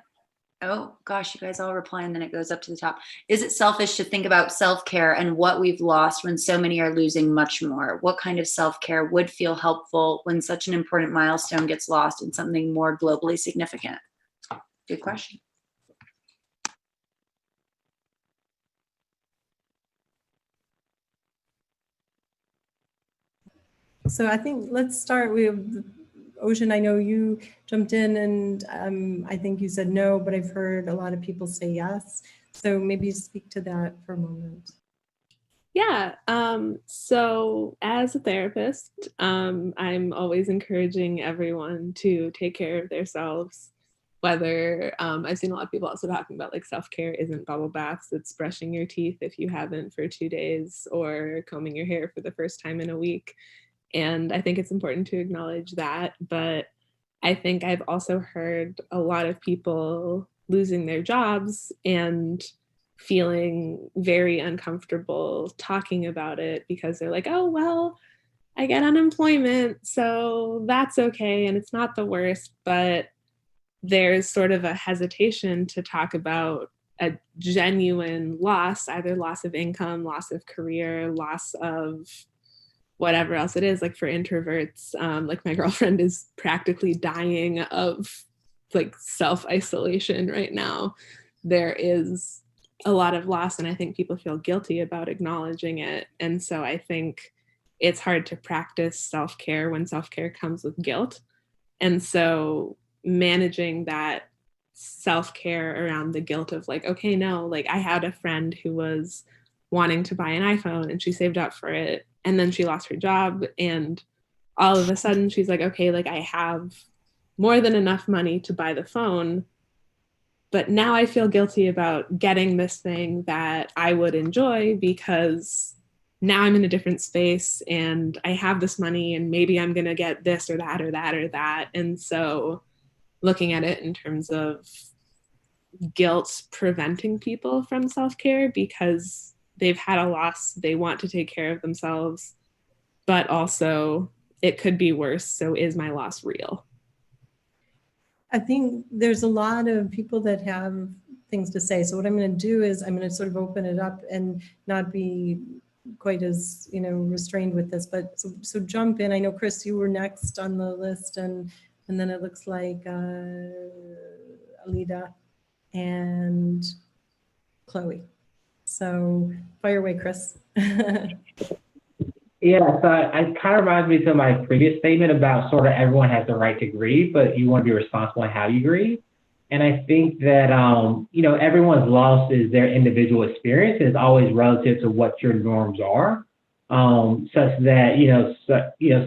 Oh gosh, you guys all reply and then it goes up to the top. Is it selfish to think about self-care and what we've lost when so many are losing much more? What kind of self-care would feel helpful when such an important milestone gets lost in something more globally significant? Good question. So I think let's start with Ocean. I know you jumped in, and I think you said no, but I've heard a lot of people say yes. So maybe speak to that for a moment. Yeah. So as a therapist, I'm always encouraging everyone to take care of themselves. Whether I've seen a lot of people also talking about self-care isn't bubble baths, it's brushing your teeth if you haven't for 2 days, or combing your hair for the first time in a week. And I think it's important to acknowledge that. But I think I've also heard a lot of people losing their jobs and feeling very uncomfortable talking about it because they're like, oh, well, I get unemployment, so that's okay. And it's not the worst. But there's sort of a hesitation to talk about a genuine loss, either loss of income, loss of career, loss of whatever else it is. Like for introverts, my girlfriend is practically dying of self-isolation right now. There is a lot of loss, and I think people feel guilty about acknowledging it. And so I think it's hard to practice self-care when self-care comes with guilt. And so managing that self-care around the guilt of okay, no, I had a friend who was wanting to buy an iPhone and she saved up for it, and then she lost her job, and all of a sudden she's like, okay, I have more than enough money to buy the phone, but now I feel guilty about getting this thing that I would enjoy because now I'm in a different space and I have this money and maybe I'm going to get this or that or that or that. And so looking at it in terms of guilt preventing people from self-care because they've had a loss, they want to take care of themselves, but also it could be worse. So is my loss real? I think there's a lot of people that have things to say. So what I'm going to do is I'm going to sort of open it up and not be quite as, restrained with this, but so jump in. I know, Chris, you were next on the list, and then it looks like Alida and Chloe. So fire away, Chris. Yeah, so it kind of reminds me of my previous statement about sort of everyone has the right to grieve, but you want to be responsible in how you grieve. And I think that, everyone's loss is their individual experience. It's always relative to what your norms are, such that,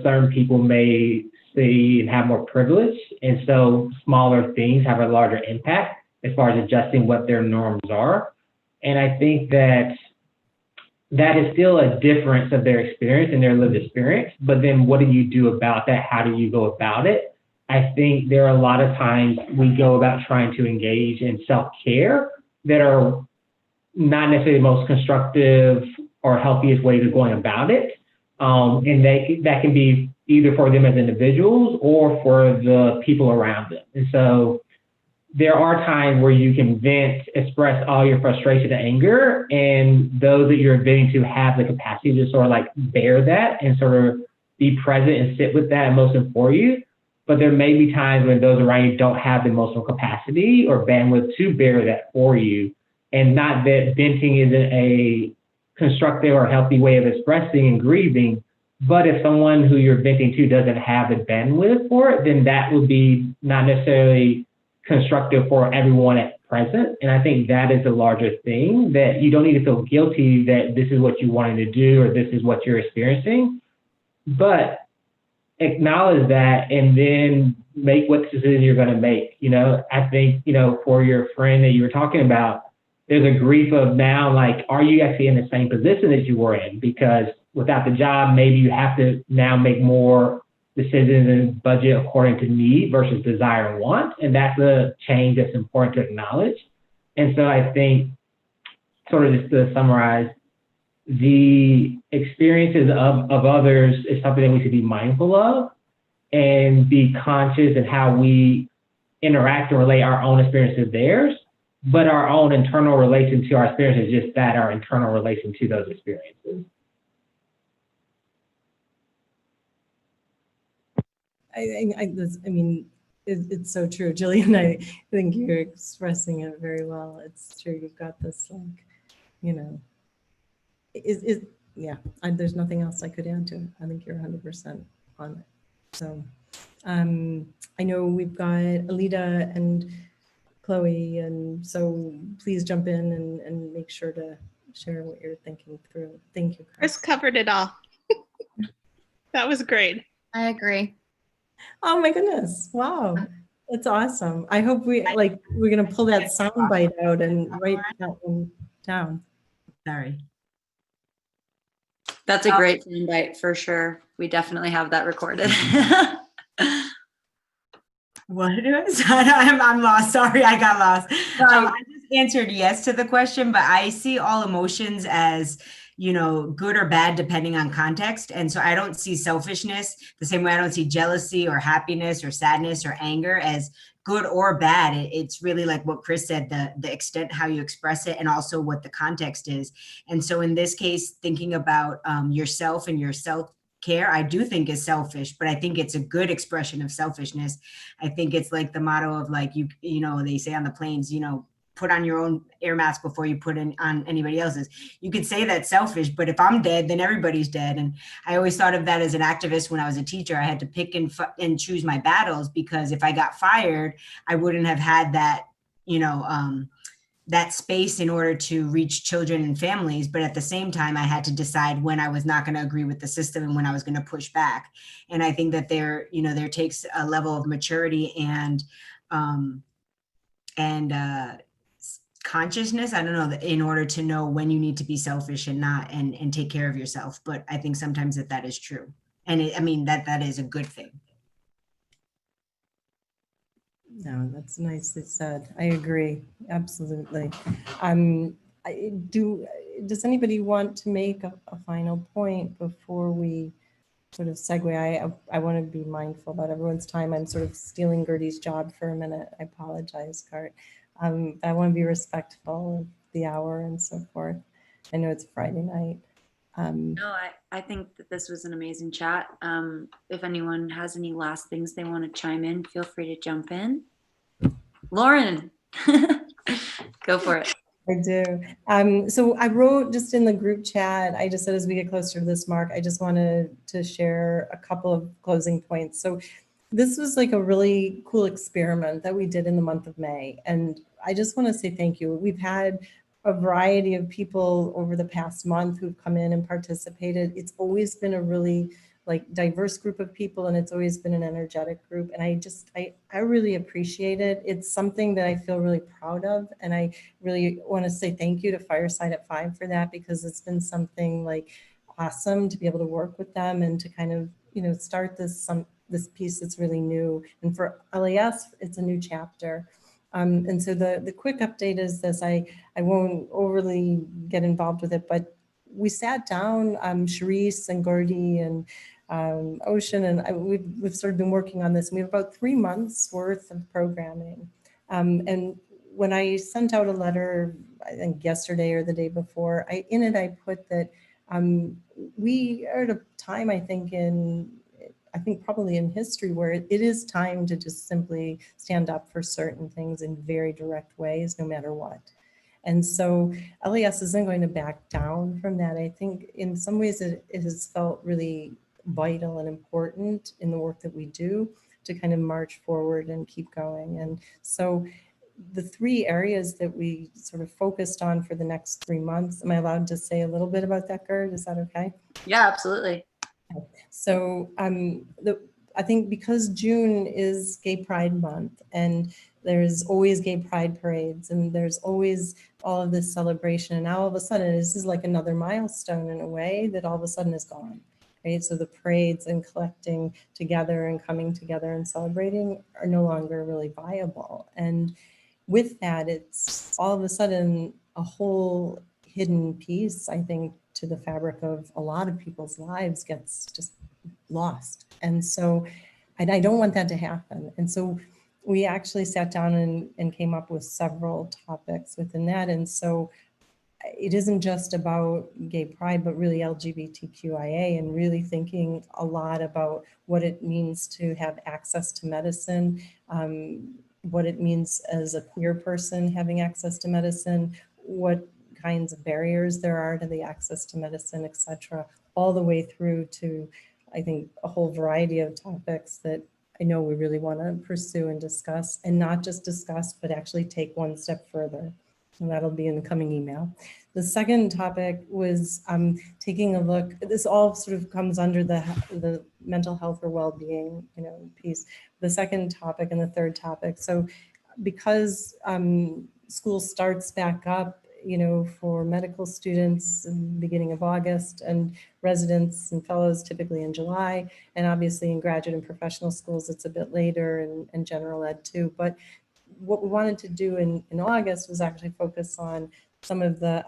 certain people may see and have more privilege. And so smaller things have a larger impact. as far as adjusting what their norms are. And I think that that is still a difference of their experience and their lived experience. But then what do you do about that? How do you go about it? I think there are a lot of times we go about trying to engage in self-care that are not necessarily the most constructive or healthiest ways of going about it. And that can be either for them as individuals or for the people around them. And so there are times where you can vent, express all your frustration and anger, and those that you're venting to have the capacity to sort of like bear that and sort of be present and sit with that emotion for you. But there may be times when those around you don't have the emotional capacity or bandwidth to bear that for you. And not that venting isn't a constructive or healthy way of expressing and grieving, but if someone who you're venting to doesn't have the bandwidth for it, then that would be not necessarily constructive for everyone at present. And I think that is the larger thing, that you don't need to feel guilty that this is what you wanted to do or this is what you're experiencing, but acknowledge that and then make what decision you're going to make. You know, I think, you know, for your friend that you were talking about, there's a grief of now, like, are you actually in the same position that you were in? Because without the job, maybe you have to now make more decisions and budget according to need versus desire and want. And that's a change that's important to acknowledge. And so I think, sort of just to summarize, the experiences of others is something that we should be mindful of and be conscious of how we interact and relate our own experiences to theirs, but our own internal relation to our experience is just that, our internal relation to those experiences. It's so true, Jillian. I think you're expressing it very well. It's true. You've got this, like, you know, there's nothing else I could add to it. I think you're 100% on it. So I know we've got Alita and Chloe, and so please jump in and make sure to share what you're thinking through. Thank you, Chris covered it all. That was great. I agree. Oh my goodness. Wow. That's awesome. I hope we're going to pull that sound bite out and write that one down. Sorry. That's a great invite for sure. We definitely have that recorded. What is I'm lost. Sorry, I got lost. I just answered yes to the question, but I see all emotions as, you know, good or bad depending on context. And so I don't see selfishness the same way I don't see jealousy or happiness or sadness or anger as good or bad. It's really like what Chris said, the extent how you express it and also what the context is. And so in this case, thinking about yourself and your self-care, I do think is selfish, but I think it's a good expression of selfishness. I think it's like the motto of, like, you know, they say on the planes, you know, put on your own air mask before you put on anybody else's. You could say that's selfish, but if I'm dead, then everybody's dead. And I always thought of that as an activist when I was a teacher. I had to pick and choose my battles, because if I got fired, I wouldn't have had that, you know, that space in order to reach children and families. But at the same time, I had to decide when I was not going to agree with the system and when I was going to push back. And I think that there takes a level of maturity and consciousness, I don't know, in order to know when you need to be selfish and not, and take care of yourself. But I think sometimes that is true. And that is a good thing. No, that's nicely said. I agree. Absolutely. Does anybody want to make a final point before we sort of segue? I want to be mindful about everyone's time. I'm sort of stealing Gertie's job for a minute. I apologize, Gert. I want to be respectful of the hour and so forth. I know it's Friday night. No, I think that this was an amazing chat. If anyone has any last things they want to chime in, feel free to jump in. Loren, go for it. I do. So I wrote just in the group chat, I just said, as we get closer to this mark, I just wanted to share a couple of closing points. So this was like a really cool experiment that we did in the month of May. And I just want to say thank you. We've had a variety of people over the past month who've come in and participated. It's always been a really like diverse group of people, and it's always been an energetic group. And I really appreciate it. It's something that I feel really proud of. And I really want to say thank you to Fireside at 5 for that, because it's been something like awesome to be able to work with them and to kind of, start this piece that's really new. And for LAS, it's a new chapter. And so the quick update is this, I won't overly get involved with it, but we sat down, Charisse and Gordy and Ocean, and we've sort of been working on this. We have about 3 months worth of programming. And when I sent out a letter, I think yesterday or the day before, in it I put that we are at a time, I think probably in history, where it is time to just simply stand up for certain things in very direct ways, no matter what. And so LAS isn't going to back down from that. I think in some ways it has felt really vital and important in the work that we do to kind of march forward and keep going. And so the 3 areas that we sort of focused on for the next 3 months, am I allowed to say a little bit about that, Gerd? Is that okay? Yeah, absolutely. So I think because June is Gay Pride Month, and there's always gay pride parades, and there's always all of this celebration, and now all of a sudden this is like another milestone in a way that all of a sudden is gone, right? So the parades and collecting together and coming together and celebrating are no longer really viable. And with that, it's all of a sudden a whole hidden piece, I think, to the fabric of a lot of people's lives gets just lost. And so I don't want that to happen. And so we actually sat down and came up with several topics within that. And so it isn't just about gay pride, but really LGBTQIA, and really thinking a lot about what it means to have access to medicine, what it means as a queer person having access to medicine, what kinds of barriers there are to the access to medicine, et cetera, all the way through to, I think, a whole variety of topics that I know we really want to pursue and discuss, and not just discuss, but actually take one step further. And that'll be in the coming email. The second topic was taking a look, this all sort of comes under the mental health or well-being, piece. The second topic and the third topic. So because school starts back up, for medical students in the beginning of August, and residents and fellows typically in July, and obviously in graduate and professional schools, it's a bit later, and general ed too. But what we wanted to do in August was actually focus on some of the,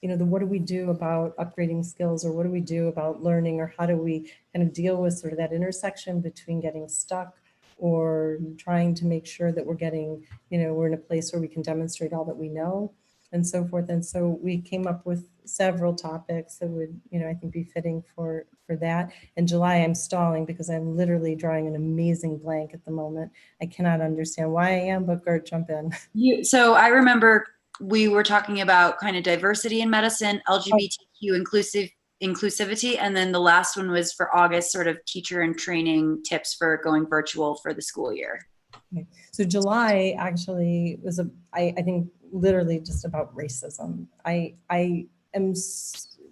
what do we do about upgrading skills, or what do we do about learning, or how do we kind of deal with sort of that intersection between getting stuck or trying to make sure that we're getting, we're in a place where we can demonstrate all that we know, and so forth. And so we came up with several topics that would, I think be fitting for that. In July, I'm stalling because I'm literally drawing an amazing blank at the moment. I cannot understand why I am, but Gert, jump in. So I remember we were talking about kind of diversity in medicine, LGBTQ inclusivity, and then the last one was for August, sort of teacher and training tips for going virtual for the school year. Okay. So July actually was I think literally just about racism.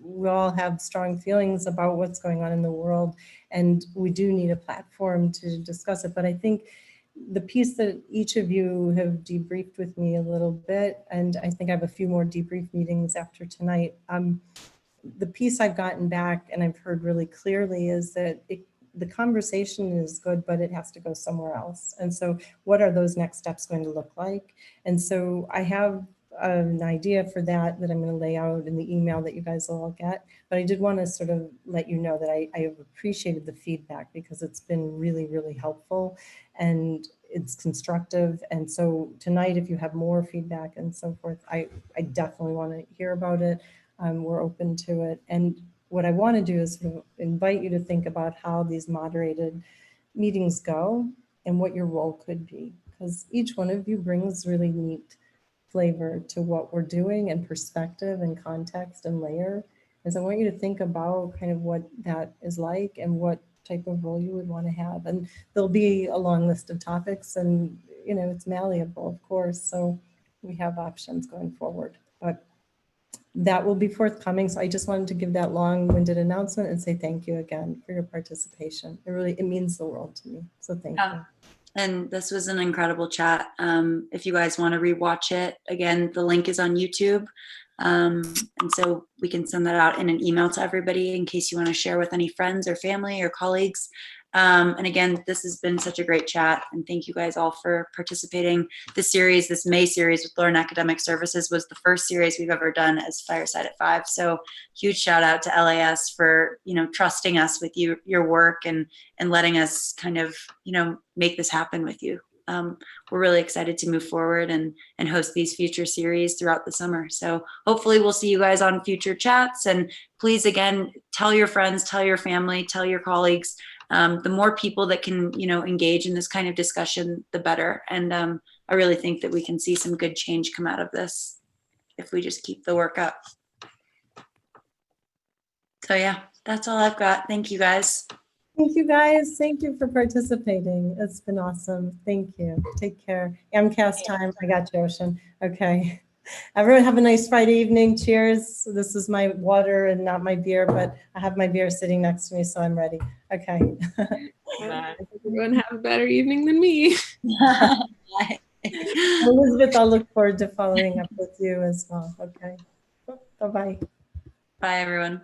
We all have strong feelings about what's going on in the world, and we do need a platform to discuss it. But I think the piece that each of you have debriefed with me a little bit, and I think I have a few more debrief meetings after tonight. The piece I've gotten back and I've heard really clearly is that the conversation is good, but it has to go somewhere else. And so what are those next steps going to look like? And so I have an idea for that I'm going to lay out in the email that you guys will all get. But I did want to sort of let you know that I have appreciated the feedback, because it's been really, really helpful and it's constructive. And so tonight, if you have more feedback and so forth, I definitely want to hear about it. We're open to it. And what I want to do is sort of invite you to think about how these moderated meetings go and what your role could be, because each one of you brings really neat flavor to what we're doing, and perspective and context and layer. And so I want you to think about kind of what that is like and what type of role you would want to have. And there'll be a long list of topics, and it's malleable, of course, so we have options going forward. But that will be forthcoming. So I just wanted to give that long-winded announcement and say thank you again for your participation. It means the world to me. So thank you. And this was an incredible chat. If you guys want to rewatch it, again, the link is on YouTube. And so we can send that out in an email to everybody in case you want to share with any friends or family or colleagues. And again, this has been such a great chat, and thank you guys all for participating. This series, this May series with Loren Academic Services, was the first series we've ever done as Fireside at 5. So huge shout out to LAS for, you know, trusting us with your work and letting us kind of, you know, make this happen with you. We're really excited to move forward and host these future series throughout the summer. So hopefully we'll see you guys on future chats. And please, again, tell your friends, tell your family, tell your colleagues. The more people that can, you know, engage in this kind of discussion, the better. And I really think that we can see some good change come out of this if we just keep the work up. So yeah, that's all I've got. Thank you guys. Thank you guys. Thank you for participating. It's been awesome. Thank you. Take care. MCAS time. I got you, Ocean. Okay. Everyone have a nice Friday evening. Cheers. This is my water and not my beer, but I have my beer sitting next to me, so I'm ready. Okay. Bye. Everyone have a better evening than me. Elizabeth, I'll look forward to following up with you as well. Okay. Bye-bye. Bye, everyone.